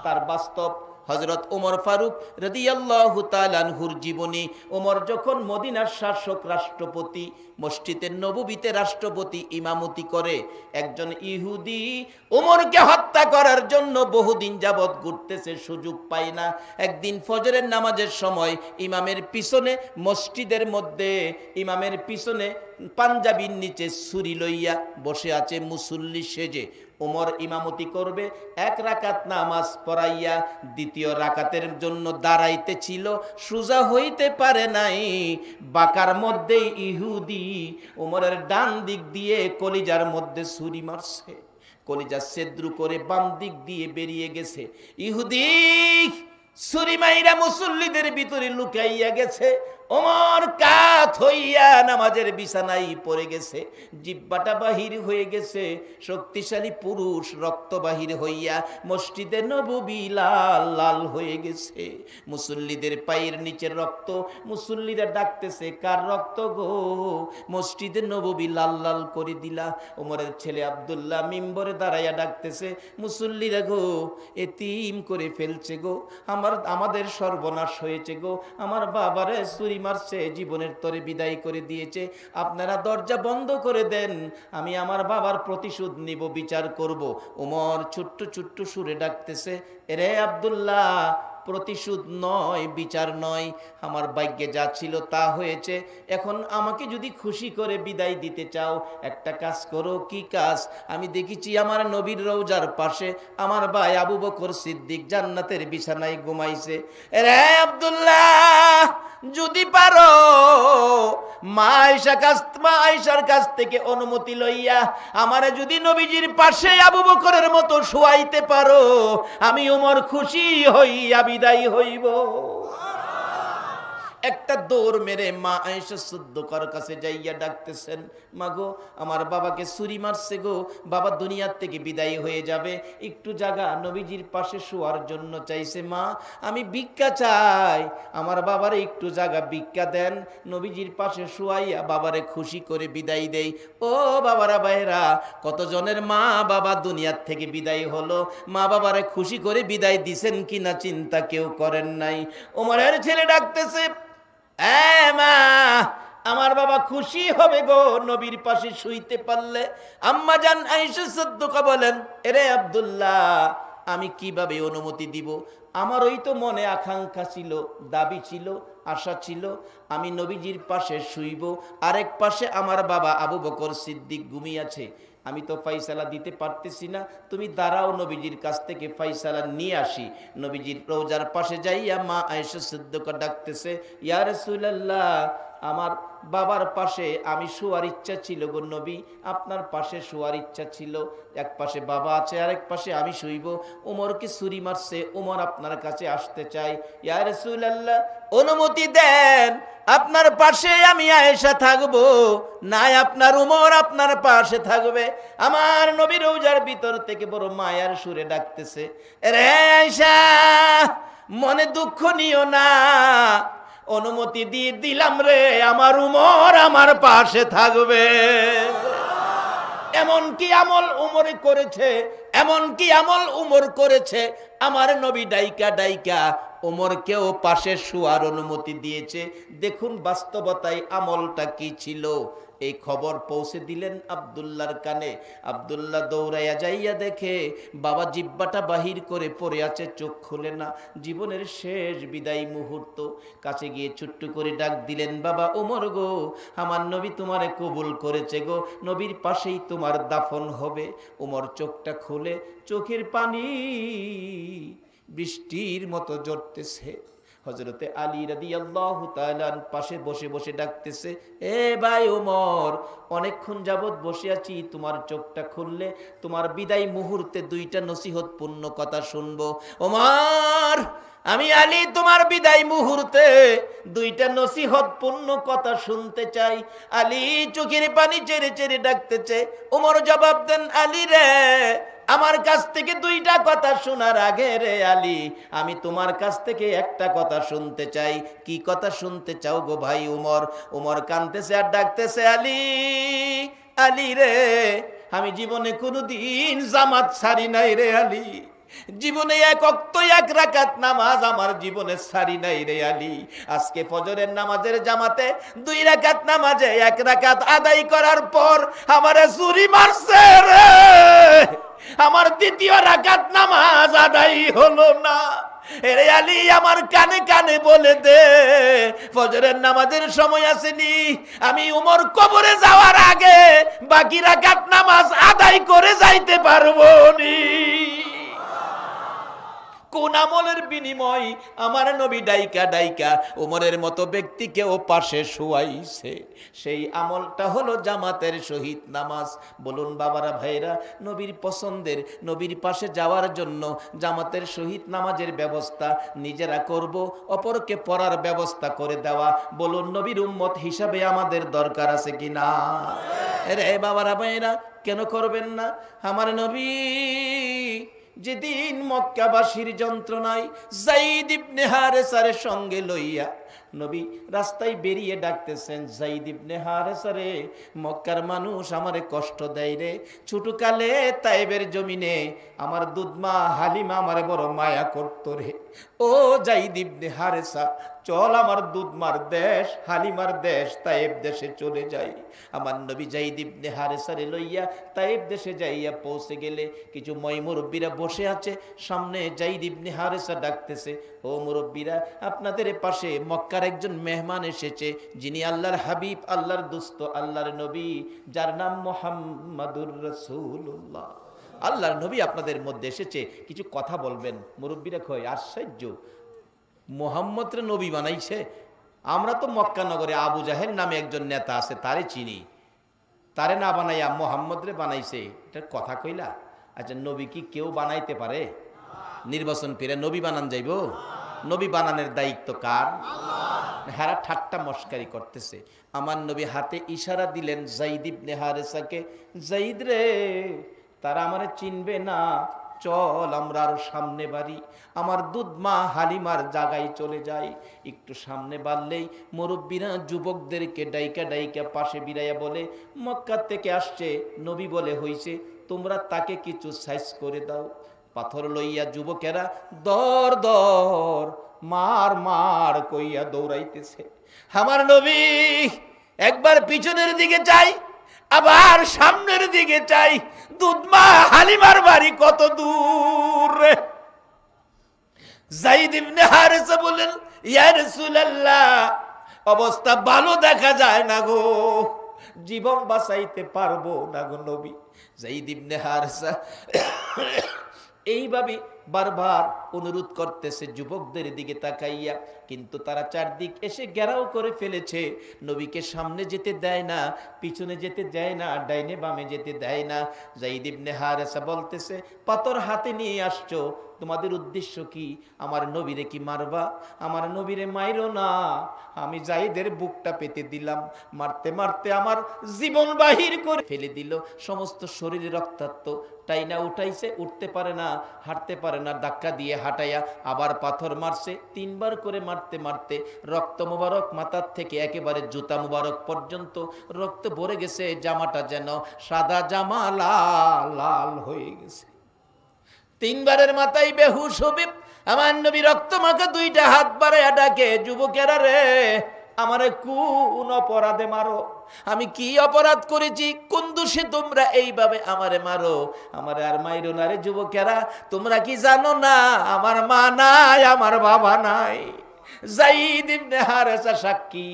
তার বাস্তব হযরত ওমর ফারুক রাদিয়াল্লাহু তাআলা আনহুর জীবনী। ওমর যখন মদিনার শাসক, রাষ্ট্রপতি, মসজিদের নববীতে রাষ্ট্রপতি ইমামতি করে, একজন ইহুদি ওমরকে হত্যা করার জন্য বহুদিন যাবৎ ঘুরতেছে, সুযোগ পায় না। একদিন ফজরের নামাজের সময় ইমামের পিছনে, মসজিদের মধ্যে ইমামের পিছনে পাঞ্জাবির নিচে ছুরি লইয়া বসে আছে মুসল্লি সেজে। ওমর ইমামতি করবে, এক রাকাত নামাজ পড়াইয়া দ্বিতীয় রাকাতের জন্য দাঁড়াইতে ছিল, সোজা হইতে পারে নাই। বাঁকার মধ্যে ইহুদি ওমরের ডান দিক দিয়ে কলিজার মধ্যে ছুরি মারছে, কলিজা ছেদ্রু করে বাম দিক দিয়ে বেরিয়ে গেছে। ইহুদি ছুরি মাইরা মুসল্লিদের ভিতরে লুকাইয়া গেছে। ওমর কাত হইয়া নামাজের বিছানায় পড়ে গেছে, জিহ্বাটা বাহির হয়ে গেছে, শক্তিশালী পুরুষ রক্ত বাহির হইয়া মসজিদে নববী লাল লাল হয়ে গেছে। মুসল্লিদের পায়ের নিচের রক্ত, মুসল্লিরা ডাকতেছে, কার রক্ত গো? মসজিদে নববী লাল লাল করে দিলা। ওমরের ছেলে আব্দুল্লাহ মিম্বরে দাঁড়াইয়া ডাকতেছে, মুসল্লিরা গো, এতিম করে ফেলছে গো, আমাদের সর্বনাশ হয়েছে গো, আমার বাবারে ছুরি মারছে, জীবনের তরে বিদায় করে দিয়েছে, আপনারা দরজা বন্ধ করে দেন, আমি আমার বাবার প্রতিশোধ নিব, বিচার করব। ওমর ছোট্ট ছোট্ট সুরে ডাকতেছে, রে আব্দুল্লাহ, প্রতিশোধ নয়, বিচার নয়, আমার ভাগ্যে যা ছিল তা হয়েছে, এখন আমাকে যদি খুশি করে বিদায় দিতে চাও, একটা কাজ করো। কি কাজ? আমি দেখেছি আমার নবীর রওজার পাশে আমার ভাই আবু বকর সিদ্দিক জান্নাতের বিছানায় ঘুমাইছে। রে আব্দুল্লাহ, যদি পারো মা আয়েশার কাছ থেকে অনুমতি লইয়া আমারে যদি নবীজির পাশে আবু বকরের মতো শুয়াইতে পারো, আমি ওমর খুশি হইয়া বিদায় হইব। একটা দৌড় মেরে মা আয়েশা সিদ্দিকার কাছে যাইয়া ডাকতেছেন, মাগো, আমার বাবাকে ছুরি মারছে গো, বাবা দুনিয়ার থেকে বিদায় হয়ে যাবে, একটু জায়গা নবীজির পাশে শোয়ার জন্য চাইছে। মা, আমি ভিক্ষা চাই, আমার বাবারে একটু জায়গা ভিক্ষা দেন, নবীজির পাশে শোয়াইয়া বাবারে খুশি করে বিদায় দেই। ও বাবারা, ভাইরা, কতজনের মা বাবা দুনিয়ার থেকে বিদায় হলো, মা বাবারে খুশি করে বিদায় দিছেন কিনা চিন্তা কেউ করেন নাই। ওমরের ছেলে ডাকতেছে, মা, আমার বাবা খুশি হবে গো নবীর পাশে শুইতে পারলে। আম্মা জান আয়েশা সিদ্দিকা বলেন, এরে আব্দুল্লাহ, আমি কিভাবে অনুমতি দিব? আমারই তো মনে আকাঙ্ক্ষা ছিল, দাবি ছিল, আশা ছিল, আমি নবীজির পাশে শুইব, আরেক পাশে আমার বাবা আবু বকর সিদ্দিক ঘুমিয়েছে, আমি তো ফাইসালা দিতে পারতেছি না, তুমি দাঁড়াও, নবীজির কাছ থেকে ফাইসালা নিয়ে আসি। নবীজির রওজার পাশে যাইয়া মা আয়েশা সিদ্দিকা ডাকতেছে, ইয়া রাসূলুল্লাহ, আমার বাবার পাশে আমি শোয়ার ইচ্ছা ছিল গো নবী, আপনার পাশে শোয়ার ইচ্ছা ছিল, এক পাশে বাবা আছে, আরেক পাশে আমি শুইব। ওমরকে ছুরি মারছে, ওমর আপনার কাছে আসতে চাই, ইয়া রাসূলুল্লাহ, অনুমতি দেন, আপনার পাশে আমি আয়েশা থাকবো, নাই আপনার উমর আপনার পাশে থাকবে। আমার নবী রওজার ভিতর থেকে বড় মায়ার সুরে ডাকতেছে, রে আয়েশা, মনে দুঃখ নিও না, অনুমতি দিয়ে দিলাম রে, আমার উমর আমার পাশে থাকবে। এমন কি আমল উমরে করেছে, এমন কি আমল উমর করেছে, আমার নবী ডাইকা ডাইকা ওমরকেও পাশে শোয়ার অনুমতি দিয়েছে। দেখুন বাস্তবতায় আমলটা কি ছিল। এই খবর পৌঁছে দিলেন আব্দুল্লাহর কানে। আব্দুল্লাহ দৌড়াইয়া যাইয়া দেখে বাবা জিহ্বাটা বাহির করে পড়ে আছে, চোখ খুলে না, জীবনের শেষ বিদায় মুহূর্ত। কাছে গিয়ে ছোট্ট করে ডাক দিলেন, বাবা ওমর গো, আমার নবী তোমারে কবুল করেছে গো, নবীর পাশেই তোমার দাফন হবে। ওমর চোখটা খুলে চোখের পানি বৃষ্টির মতো ঝরতেছে। হযরতে আলী রাদিয়াল্লাহু তাআলা পাশে বসে বসে ডাকতেছে, এ ভাই ওমর, অনেকক্ষণ যাবত বসে আছি, তোমার চোখটা খুললে তোমার বিদায় মুহূর্তে দুইটা নসিহতপূর্ণ কথা শুনবো। ওমর, আমি আলী তোমার বিদায় মুহূর্তে দুইটা নসিহতপূর্ণ কথা শুনতে চাই। আলী চোখের পানি চেড়ে চেড়ে ডাকতেছে। ওমর জবাব দেন, আলী রে, আমার কাছ থেকে দুইটা কথা শোনার আগে রে আলী, আমি তোমার কাছ থেকে একটা কথা শুনতে চাই। কি কথা শুনতে চাও গো ভাই উমর? উমর কাঁদতেছে আর ডাকতেছে, আলী, আলী রে, আমি জীবনে কোনোদিন জামাত ছাড়ি নাই রে আলী। জীবনে এক ওয়াক্ত এক রাকাত নামাজ আমার জীবনে ছাড়ি নাই রে আলী। আজকে ফজরের নামাজের জামাতে 2 রাকাত নামাজে 1 রাকাত আদায় করার পর আমারে চুরি মারছে রে। আমার 2য় রাকাত নামাজ আদায় হলো না। এরে আলী, আমার কানে কানে বলে দে, ফজরের নামাজের সময় আসেনি, আমি উমর কবরে যাওয়ার আগে বাকি রাকাত নামাজ আদায় করে যাইতে পারবো নি। কোন আমলের বিনিময় আমার নবী ডাইকা ডাইকা উমরের মতো ব্যক্তিকেও পাশে শুয়াইছে? সেই আমলটা হলো জামাতের শহীদ নামাজ। বলুন বাবারা, ভাইরা, নবীর পছন্দের, নবীর পাশে যাওয়ার জন্য জামাতের শহীদ নামাজের ব্যবস্থা নিজেরা করব, অপরকে পড়ার ব্যবস্থা করে দেওয়া, বলুন নবীর উম্মত হিসাবে আমাদের দরকার আছে কি না? রে বাবারা, ভাইরা, কেন করবেন না? আমার নবী যেদিন মক্কাবাসীর যন্ত্রণায় যায়েদ ইবনে হারেসার সঙ্গে লইয়া নবী রাস্তায় বেরিয়ে ডাকতেছেন, যায়েদ ইবনে হারেসা রে, মক্কার মানুষ আমারে কষ্ট দেয় রে। ছোটকালে তায়েবের জমিনে আমার দুধমা হালিমা আমারে বড় মায়া করতো রে। ও যায়েদ ইবনে হারেসা, চল আমার দুধমার দেশ, হালিমার দেশ তায়েব দেশে চলে যাই। আমার নবী যায়েদ ইবনে হারেসারে লইয়া তায়েব দেশে যাইয়া পৌঁছে গেলে কিছু মুরব্বীরা বসে আছে সামনে। যায়েদ ইবনে হারেসা ডাকতেছে, ও মুরব্বীরা, আপনাদের পাশে মক্কার একজন মেহমান এসেছে, যিনি আল্লাহর হাবিব, আল্লাহর দোস্ত, আল্লাহর নবী, যার নাম মুহাম্মাদুর রাসূলুল্লাহ। আল্লাহর নবী আপনাদের মধ্যে এসেছে, কিছু কথা বলবেন। মুরব্বীরা কয়, আশ্চর্য, মুহাম্মদ রে নবী বানাইছে? আমরা তো মক্কা নগরে আবু জাহেল নামে একজন নেতা আছে, তারে চিনি, তারে না বানাইয়া মুহাম্মদ রে বানাইছে, এটার কথা কইলা? আচ্ছা, নবী কি কেউ বানাইতে পারে? নির্বাচন করে নবী বানান যাইব? নবী বানানোর দায়িত্ব কার? হারা ঠাট্টা মস্কারি করতেছে। আমার নবী হাতে ইশারা দিলেন যায়েদ ইবনে হারেসাকে, যায়েদ রে, তারা আমারে চিনবে না, চল আমরা আরো সামনে বাড়ি, আমার দুধমা হালিমার জায়গায় চলে যাই। একটু সামনে বাড়লেই মুরব্বীরা যুবকদেরকে ডাইকা ডাইকা পাশে বিরাইয়া বলে, মক্কা থেকে আসছে, নবী বলে হইছে, তোমরা তাকে কিছু সাইজ করে দাও। পাথর লইয়া যুবকেরা দর দর মার মার কইয়া দৌড়াইতেছে। আমার নবী একবার পিছনের দিকে চাই, আবার সামনের দিকে চাই, দুধমা হালিমার বাড়ি কত দূর রে? যায়েদ ইবনে হারেসা বলেন, ইয়া রাসূলুল্লাহ, অবস্থা ভালো দেখা যায় না গো, জীবন বাঁচাইতে পারবো না গো নবী। যায়েদ ইবনে হারেসা এইভাবে বারবার অনুরোধ করতেছে যুবকদের দিকে তাকাইয়া, কিন্তু তারা চারদিক এসে ঘেরাও করে ফেলেছে। নবীকে সামনে যেতে দেয় না, পিছনে যেতে দেয় না, ডাইনে বামে যেতে দেয় না। যায়েদ ইবনে হারেসা বলতেছে, পাথর হাতে নিয়ে আসছো, তোমাদের উদ্দেশ্য কি? আমার নবীরে কি মারবা? আমার নবীরে মাইরো না। আমি যায়েদের বুকটা পেতে দিলাম, মারতে মারতে আমার জীবন বাহির করে ফেলে দিল, সমস্ত শরীরে রক্তাক্ত, টাইনা উঠাইছে, উঠতে পারে না, হাঁটতে পারে না, ধাক্কা দিয়ে হাঁটাইয়া আবার পাথর মারছে। 3 বার করে মারতে মারতে রক্ত মুবারক মাথার থেকে একেবারে জুতা মুবারক পর্যন্ত রক্ত ভরে গেছে, জামাটা যেন সাদা জামা লাল লাল হয়ে গেছে। 3 বারের মাথায় বেহুশ হবে। আমার নবী রক্ত মাখা 2টা হাত বাড়াইয়া ডাকে, যুবকেরা রে, আমারে কোন অপরাধে মারো? আমি কি অপরাধ করেছি? কোন দোষে তোমরা এইভাবে আমারে মারো? আমারে আর মাইরো না রে যুবকেরা। তোমরা কি জানো না আমার মা নাই, আমার বাবা নাই? যায়েদ ইবনে হারেসা সাক্ষী,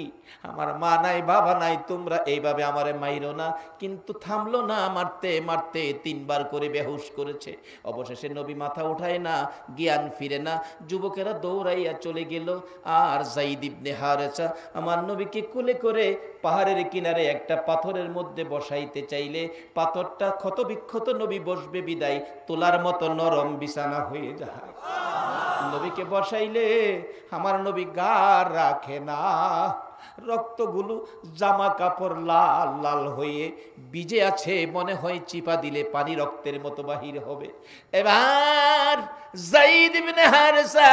আমার মা নাই, বাবা নাই, তোমরা এইভাবে আমারে মাইরো না। কিন্তু থামলো না, মারতে মারতে 3 বার করে বেহুশ করেছে। অবশেষে নবী মাথা উঠায় না, জ্ঞান ফিরে না, যুবকেরা দৌড়াইয়া চলে গেল। আর যায়েদ ইবনে হারেসা আমার নবীকে কোলে করে পাহাড়ের কিনারে একটা পাথরের মধ্যে বসাইতে চাইলে পাথরটা ক্ষত বিক্ষত, নবী বসবে বিদায় তোলার মতো নরম বিছানা হয়ে যায়। নবীকে বসাইলে আমার নবী গার রাখে না, রক্তগুলো জামা কাপড় লাল লাল হয়ে ভিজে আছে, মনে হয় চিপা দিলে পানি রক্তের মতো বাহির হবে। এবার যায়েদ ইবনে হারেসা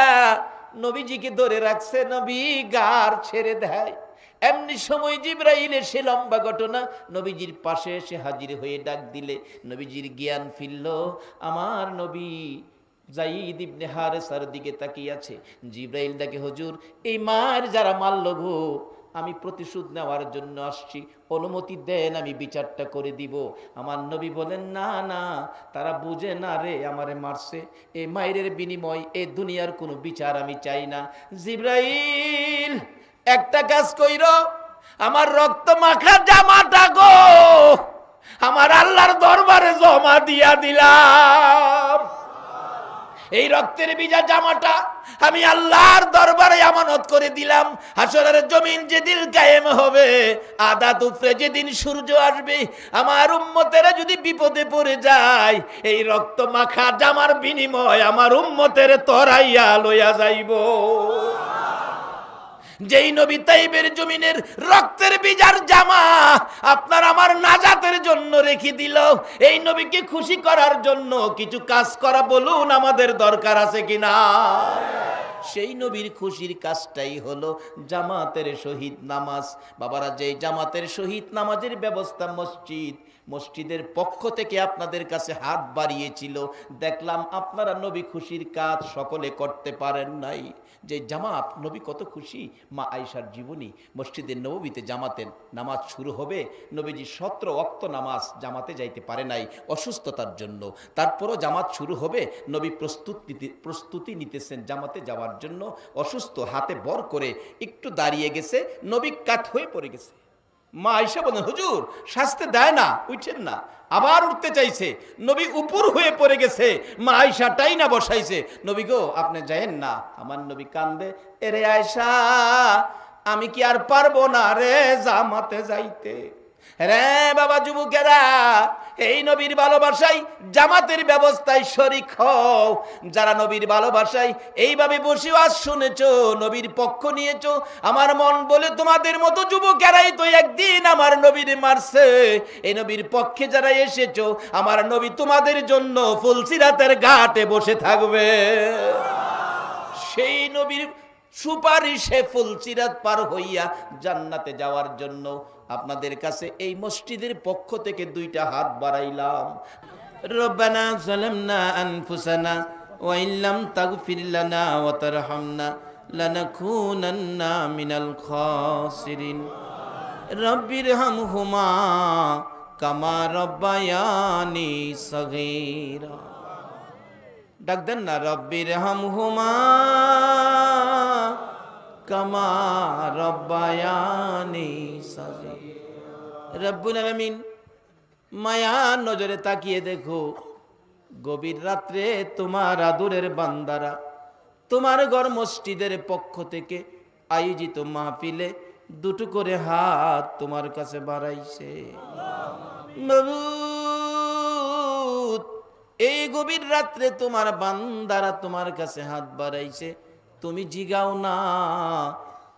নবীজিকে ধরে রাখছে, নবী গার ছেড়ে দেয়। এমনি সময় জিবরাইল এসে, লম্বা ঘটনা, নবীজির পাশে এসে হাজির হয়ে ডাক দিলে নবীজির জ্ঞান ফিরল। আমার নবী যায়েদ ইবনে হারেসার দিকে তাকিয়ে আছে। জিবরাইল ডাকে, হুজুর এই মার যারা মারল গো, আমি প্রতিশোধ নেওয়ার জন্য আসছি, অনুমতি দেন আমি বিচারটা করে দিব। আমার নবী বলেন, না না, তারা বুঝে না রে, আমারে মারছে, এই মায়ের বিনিময় এই দুনিয়ার কোনো বিচার আমি চাই না। জিবরাইল একটা কাজ কইর, আমার রক্ত মাখা জামাটা গো আমার আল্লাহর দরবারে জমা দিয়া দিলাম। এই রক্তের ভিজা জামাটা আমি আল্লাহর দরবারে আমানত করে দিলাম। হাসরের জমিন যেদিন কায়েম হবে, আদাত উপরে যেদিন সূর্য আসবে, আমার উম্মতেরা যদি বিপদে পড়ে যায়, এই রক্ত মাখা জামার বিনিময় আমার উম্মতের তরাইয়া লইয়া যাইব। যেই নবী তাইবের জমিনের রক্তের বিজার জামা আপনার আমার নাজাতের জন্য রেখে দিল, এই নবীকে খুশি করার জন্য কিছু কাজ করা বলুন আমাদের দরকার আছে কিনা? সেই নবীর খুশির কাজটাই হলো জামাতের শহীদ নামাজ। বাবারা, যেই জামাতের শহীদ নামাজের ব্যবস্থা মসজিদের পক্ষ থেকে আপনাদের কাছে হাত বাড়িয়েছিল, দেখলাম আপনারা নবী খুশির কাজ সকলে করতে পারেন নাই। যে জামাত নবী কত খুশি। মা আয়েশার জীবনী, মসজিদে নববীতে জামাতের নামাজ শুরু হবে, নবীজি 17 ওয়াক্ত নামাজ জামাতে যাইতে পারে নাই অসুস্থতার জন্য। তারপরও জামাত শুরু হবে, নবী প্রস্তুতি নিতেছেন জামাতে যাওয়ার জন্য। অসুস্থ, হাতে বর করে একটু দাঁড়িয়ে গেছে, নবী কাত হয়ে পড়ে গেছে। মা আয়েশা বলেন, হুজুর শাস্তে দেয় না, উঠছেন না। আবার উঠতে চাইছে, নবী উপর হয়ে পড়ে গেছে, মা আয়েশা টাই না বসাইছে, নবী গো আপনি যায়েন না। আমার নবী কান্দে, এরে আয়েশা আমি কি আর পারবো না রে জামাতে যাইতে? রে বাবা যুবকেরা, এই নবীর ভালোবাসায় জামাতের ব্যবস্থায় শরীক হও। যারা নবীর ভালোবাসায় এইভাবে বসে আজ শুনেছো, নবীর পক্ষ নিয়েছো, আমার মন বলে তোমাদের মতো যুবকেরাই তো একদিন আমার নবীর মারছে। এই নবীর পক্ষে যারা এসেছো, আমার নবী তোমাদের জন্য ফুলসিরাতের ঘাটে বসে থাকবে। সেই নবীর সুপারিশে ফুলসিরাত পার হইয়া জান্নাতে যাওয়ার জন্য আপনাদের কাছে এই মসজিদের পক্ষ থেকে 2টা হাত বাড়াইলাম। রব্বানা যালামনা আনফুসানা ওয়া ইল্লাম তাগফির লানা ওয়া তারহামনা লানাকুনান্না মিনাল খাসিরিন। রব্বিরহামহুমা কামা রব্বায়ানি সগীরা। ডাক দেন না, রব্বিরহামহুমা কামা রব্বায়ানি সগীরা। রব্বুল আলামিন মায়া নজরে তাকিয়ে দেখো, গভীর রাত্রে তোমার আদরের বান্দারা তোমার ঘর মসজিদের পক্ষ থেকে আয়োজিত মাহফিলে 2টো করে হাত তোমার কাছে বাড়াইছে। মাবুদ, এই গভীর রাত্রে তোমার বান্দারা তোমার কাছে হাত বাড়াইছে, তুমি জিগাও না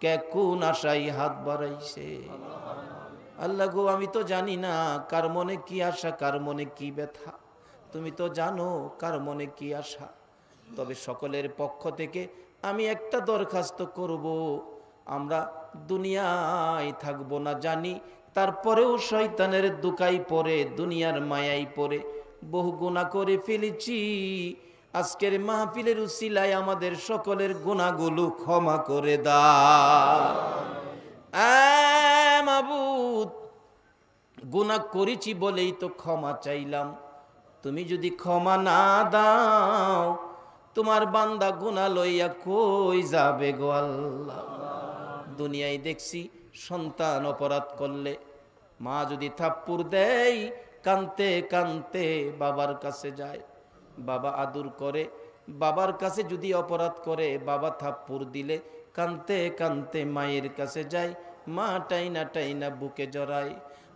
কে কোন আশায় হাত বাড়াইছে। আল্লাহ গো, আমি তো জানি না কার মনে কি আশা, কার মনে কি ব্যথা, তুমি তো জানো কার মনে কি আশা। তবে সকলের পক্ষ থেকে আমি একটা দরখাস্ত করব, আমরা দুনিয়ায় থাকবো না জানি, তারপরেও শয়তানের দুকাই পড়ে, দুনিয়ার মায়াই পড়ে বহু গুনাহ করে ফেলেছি। আজকের মাহফিলের উসিলায় আমাদের সকলের গুনাহগুলো ক্ষমা করে দাও। মাবুদ, গুনাহ করেছি বলেই তো ক্ষমা চাইলাম, তুমি যদি ক্ষমা না দাও তোমার বান্দা গুনাহ লইয়া কই যাবে গো আল্লাহ। দুনিয়ায় দেখছি সন্তান অপরাধ করলে মা যদি থাপ্পড় দেয়, কানতে কানতে বাবার কাছে যায়, বাবা আদর করে। বাবার কাছে যদি অপরাধ করে, বাবা থাপ্পড় দিলে কানতে কানতে মায়ের কাছে যায়, মা টাইনা টাইনা বুকে জড়ায়।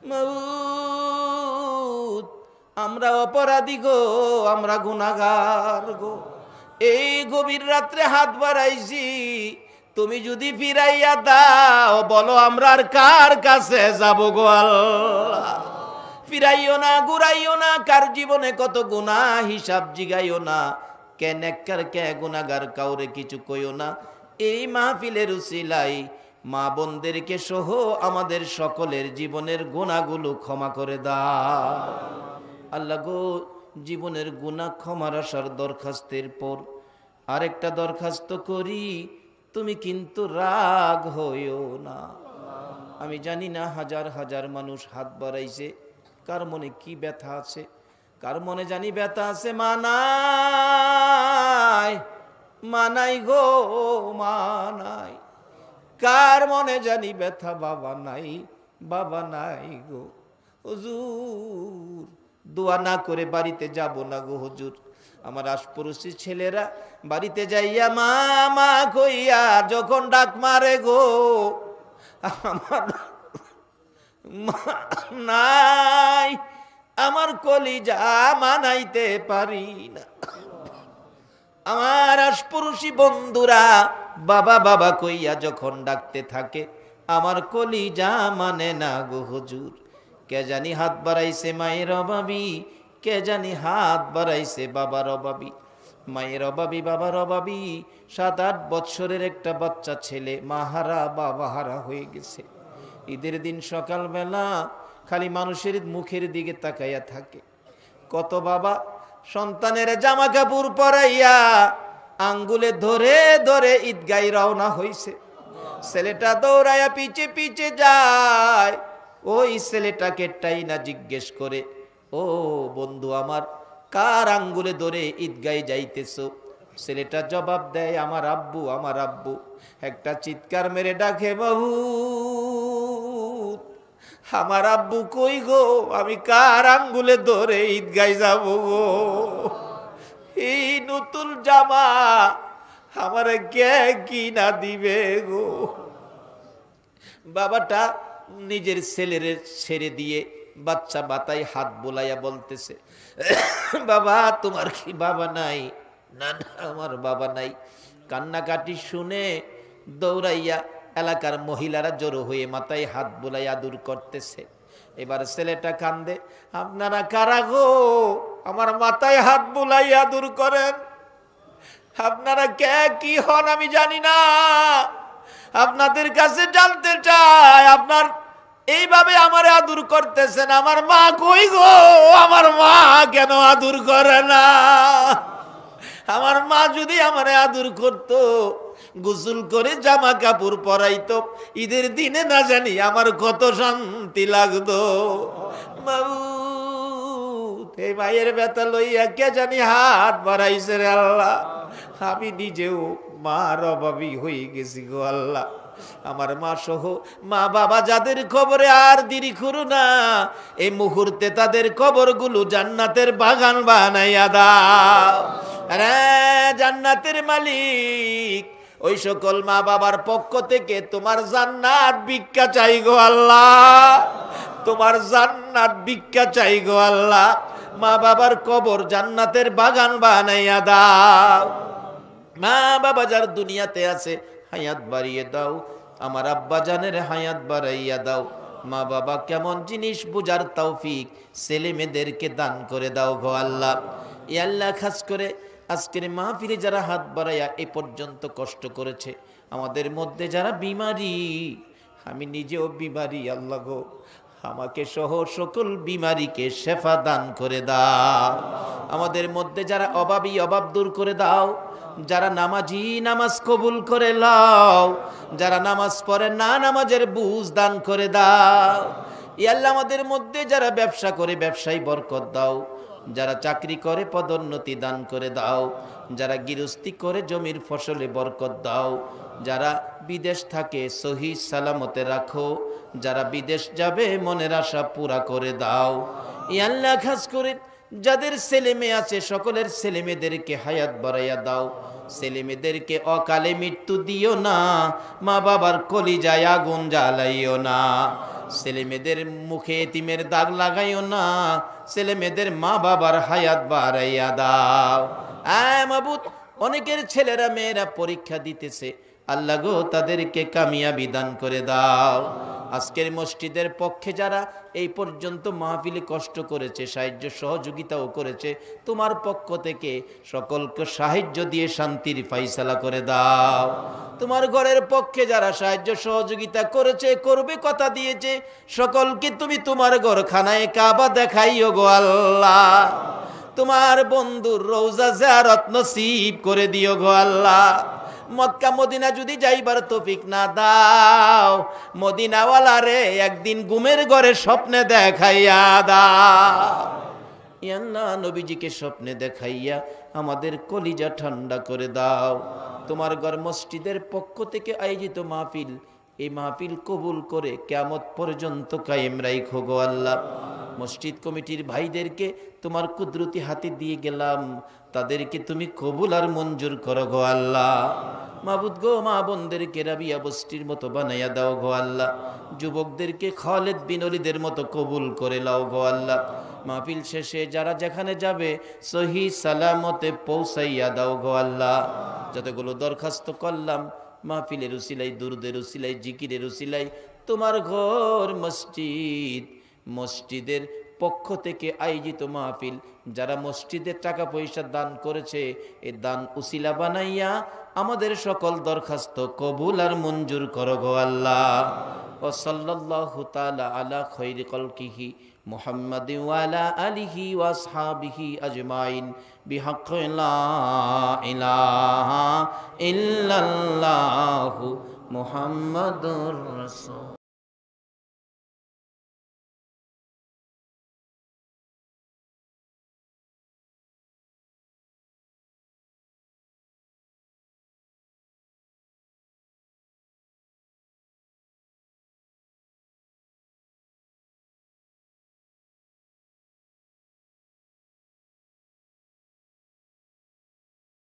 মাউত, আমরা অপরাধী গো, আমরা গুনাহগার গো, এই গভীর রাত্রে হাত বাড়াইছি, তুমি যদি ফিরাইয়া দাও বলো আমরা আর কার কাছে যাব গো আল্লাহ। ফিরাইও না, ঘুরাইও না, কার জীবনে কত গুনাহ হিসাব জিগাইও না, কে নেককার কে গুনাহগার কাউরে কিছু কইও না। এই মাহফিলের উসিলায় মা বোনদেরকে সহ আমাদের সকলের জীবনের গুনাহগুলো ক্ষমা করে দাও আল্লাহ গো। জীবনের গুনাহ ক্ষমার আসার দরখাস্তের পর আরেকটা দরখাস্ত করি, তুমি কিন্তু রাগ হইও না। আমি জানি না হাজার হাজার মানুষ হাত বাড়াইছে, কার মনে কি ব্যথা আছে, কার মনে জানি ব্যথা আছে। মানাই মানাই গো মানাই, কার মনে জানি ব্যথা বাবা নাই, বাবা নাই গো। হুজুর দোয়া না করে বাড়িতে যাব না গো হুজুর। আমার আশপড়শি ছেলেরা বাড়িতে যাইয়া মা মা কইয়া যখন ডাক মারে গো, আমার নাই, আমার কলিজা মানাইতে পারি না। আমার আশপড়শি বন্ধুরা বাবা বাবা কইয়া যখন ডাকতে থাকে, আমার কলিজা মানে না গো হুজুর। কে জানি হাত বাড়াইছে মায়ের অভাবী, কে জানি হাত বাড়াইছে বাবার অভাবী। মায়ের অভাবী বাবার অভাবী, 7-8 বৎসরের একটা বাচ্চা ছেলে মাহারা বাবা হারা হয়ে গেছে। ঈদের দিন সকালবেলা খালি মানুষের মুখের দিকে তাকাইয়া থাকে। কত বাবা সন্তানের জামা কাপড় পরাইয়া আঙ্গুলে ধরে ধরে ঈদগায় রওনা হইছে। ছেলেটা দৌড়াইয়া পিছে পিছে যায়, ওই ছেলেটাকে টাইনা জিজ্ঞেস করে, ও বন্ধু আমার, কার আঙ্গুলে ধরে ঈদগায় যাইতেছো? ছেলেটা জবাব দেয়, আমার আব্বু, আমার আব্বু। একটা চিৎকার মেরে ডাকে, বাবু আমার আব্বু কই গো, আমি কার আঙ্গুলে ধরে ঈদগায় যাব গো? এই নতুন জামা আমার কে কিনা দিবে গো? বাবাটা নিজের ছেলের ছেড়ে দিয়ে বাচ্চা বাতায় হাত বোলাইয়া বলতেছে, বাবা তোমার কি বাবা নাই? না না আমার বাবা নাই। কান্নাকাটি শুনে দৌড়াইয়া এলাকার মহিলারা জড়ো হয়ে মাথায় হাত বোলাই আদর করতেছে। এবার ছেলেটা কান্দে, আপনারা কারা গো আমার মাথায় হাত বোলাই আদর করেন? আপনারা কে কি হন আমি জানি না, আপনাদের কাছে জানতে চাই, আপনার এইভাবে আমার আদর করতেছেন, আমার মা কই গো? আমার মা কেন আদর করে না? আমার মা যদি আমার আদর করতো, গোসল করে জামা কাপড় পরাইতো, ঈদের দিনে না জানি আমার কত শান্তি লাগতো। এই মায়ের ব্যথা লইয়া কে জানি হাত বাড়াইছে রে আল্লাহ। আমি নিজেও মার অভাবী হয়ে গেছি গো আল্লাহ। আমার মা সহ মা বাবা যাদের কবরে আর দেরি করো না, এই মুহূর্তে তাদের কবরগুলো জান্নাতের বাগান বানাইয়া দাও। আরে জান্নাতের মালিক, ওই সকল মা বাবার পক্ষ থেকে তোমার জান্নাত ভিক্ষা চাই গো আল্লাহ, তোমার জান্নাত ভিক্ষা চাই গো আল্লাহ। মা বাবার কবর জান্নাতের বাগান বানাইয়া দাও। মা বাবা যার দুনিয়াতে আছে হায়াত বাড়িয়ে দাও, আমার আব্বা জানের হায়াত বাড়াইয়া দাও। মা বাবা কেমন জিনিস বুঝার তৌফিক ছেলে মেয়েদেরকে দান করে দাও গো আল্লাহ। এ আল্লাহ, খাস করে আজকের মাহফিলে যারা হাত বাড়াইয়া এ পর্যন্ত কষ্ট করেছে, আমাদের মধ্যে যারা বিমারি, আমি নিজেও বিমারি আল্লাহ গো, আমাকে সহ সকল বিমারিকে শেফা দান করে দাও। আমাদের মধ্যে যারা অভাবী, অভাব দূর করে দাও। যারা নামাজি, নামাজ কবুল করে লাও। যারা নামাজ পড়ে না, নামাজের বুঝ দান করে দাও। ইয়া আল্লাহ, আমাদের মধ্যে যারা ব্যবসা করে ব্যবসায় বরকত দাও। যারা চাকরি করে পদোন্নতি দান করে দাও। যারা গৃহস্থী করে জমির ফসলে বরকত দাও। যারা বিদেশ থাকে সহি সালামতে রাখো। যারা বিদেশ যাবে মনের আশা পুরা করে দাও। ইয়া আল্লাহ, খাস করে যাদের ছেলে মেয়ে আছে সকলের ছেলে মেয়েদেরকে হায়াত বাড়াইয়া দাও। ছেলে মেয়েদেরকে অকালে মৃত্যু দিও না, মা বাবার কলিজায় আগুন জ্বালাইও না। ছেলে মেয়েদের মুখে এতিমের দাগ লাগাইও না। ছেলে মেয়েদের মা বাবার হায়াত বাড়াইয়া দাও। আয় মাবুদ, অনেকের ছেলেরা মেয়েরা পরীক্ষা দিতেছে, আল্লাহ গো তাদেরকে কামিয়াবি দান করে দাও। আজকের মসজিদের পক্ষে যারা এই পর্যন্ত মাহফিলে কষ্ট করেছে, সাহায্য সহযোগিতাও করেছে, তোমার পক্ষ থেকে সকলকে সাহায্য দিয়ে শান্তির ফাইসালা করে দাও। তোমার ঘরের পক্ষে যারা সাহায্য সহযোগিতা করেছে, করবে, কথা দিয়েছে, সকলকে তুমি তোমার ঘরখানায় কাবা দেখাইও গো আল্লাহ। তোমার বন্ধুর রওজা জিয়ারত নসিব করে দিও গো আল্লাহ। মক্কা মদিনা যদি যাইবার তৌফিক না দাও, মদিনাওয়ালা রে একদিন ঘুমের ঘরে স্বপ্নে দেখাইয়া দাও। ইয়া আল্লাহ, নবীজিকে স্বপ্নে দেখাইয়া আমাদের কলিজা ঠান্ডা করে দাও। তোমার ঘর মসজিদের পক্ষ থেকে আয়োজিত মাহফিল, এই মাহফিল কবুল করে কিয়ামত পর্যন্ত কায়েম রাখো গো আল্লাহ। মসজিদ কমিটির ভাইদেরকে তোমার কুদরতি হাতে দিয়ে গেলাম, তাদেরকে তুমি কবুল আর মঞ্জুর করো গো আল্লাহ। মাবুদ গো, মা বোনদেরকে রাবিয়া বস্তির মতো বানাইয়া দাও গো আল্লাহ। যুবকদেরকে খালেদ বিন ওলীদের মতো কবুল করে লাও গো আল্লাহ। মাহফিল শেষে যারা যেখানে যাবে সহি সালামতে পৌঁছাইয়া দাও গো আল্লাহ। যতগুলো দরখাস্ত করলাম মাহফিলের উসিলাই, দুরুদের উসিলাই, জিকিরের উসিলাই, তোমার ঘর মসজিদ, মসজিদের পক্ষ থেকে আয়োজিত মাহফিল, যারা মসজিদের টাকা পয়সা দান করেছে, এই দান উসিলা বানাইয়া আমাদের সকল দরখাস্ত কবুল আর মঞ্জুর করো গো আল্লাহ। ও সাল্লাল্লাহু তাআলা আলা খায়রি খালকিহি মুহাম্মাদিন ওয়া আলা আলিহি ওয়া আসহাবিহি আজমাইন বিহাক্কি লা ইলাহা ইল্লাল্লাহু মুহাম্মাদুর রাসূল।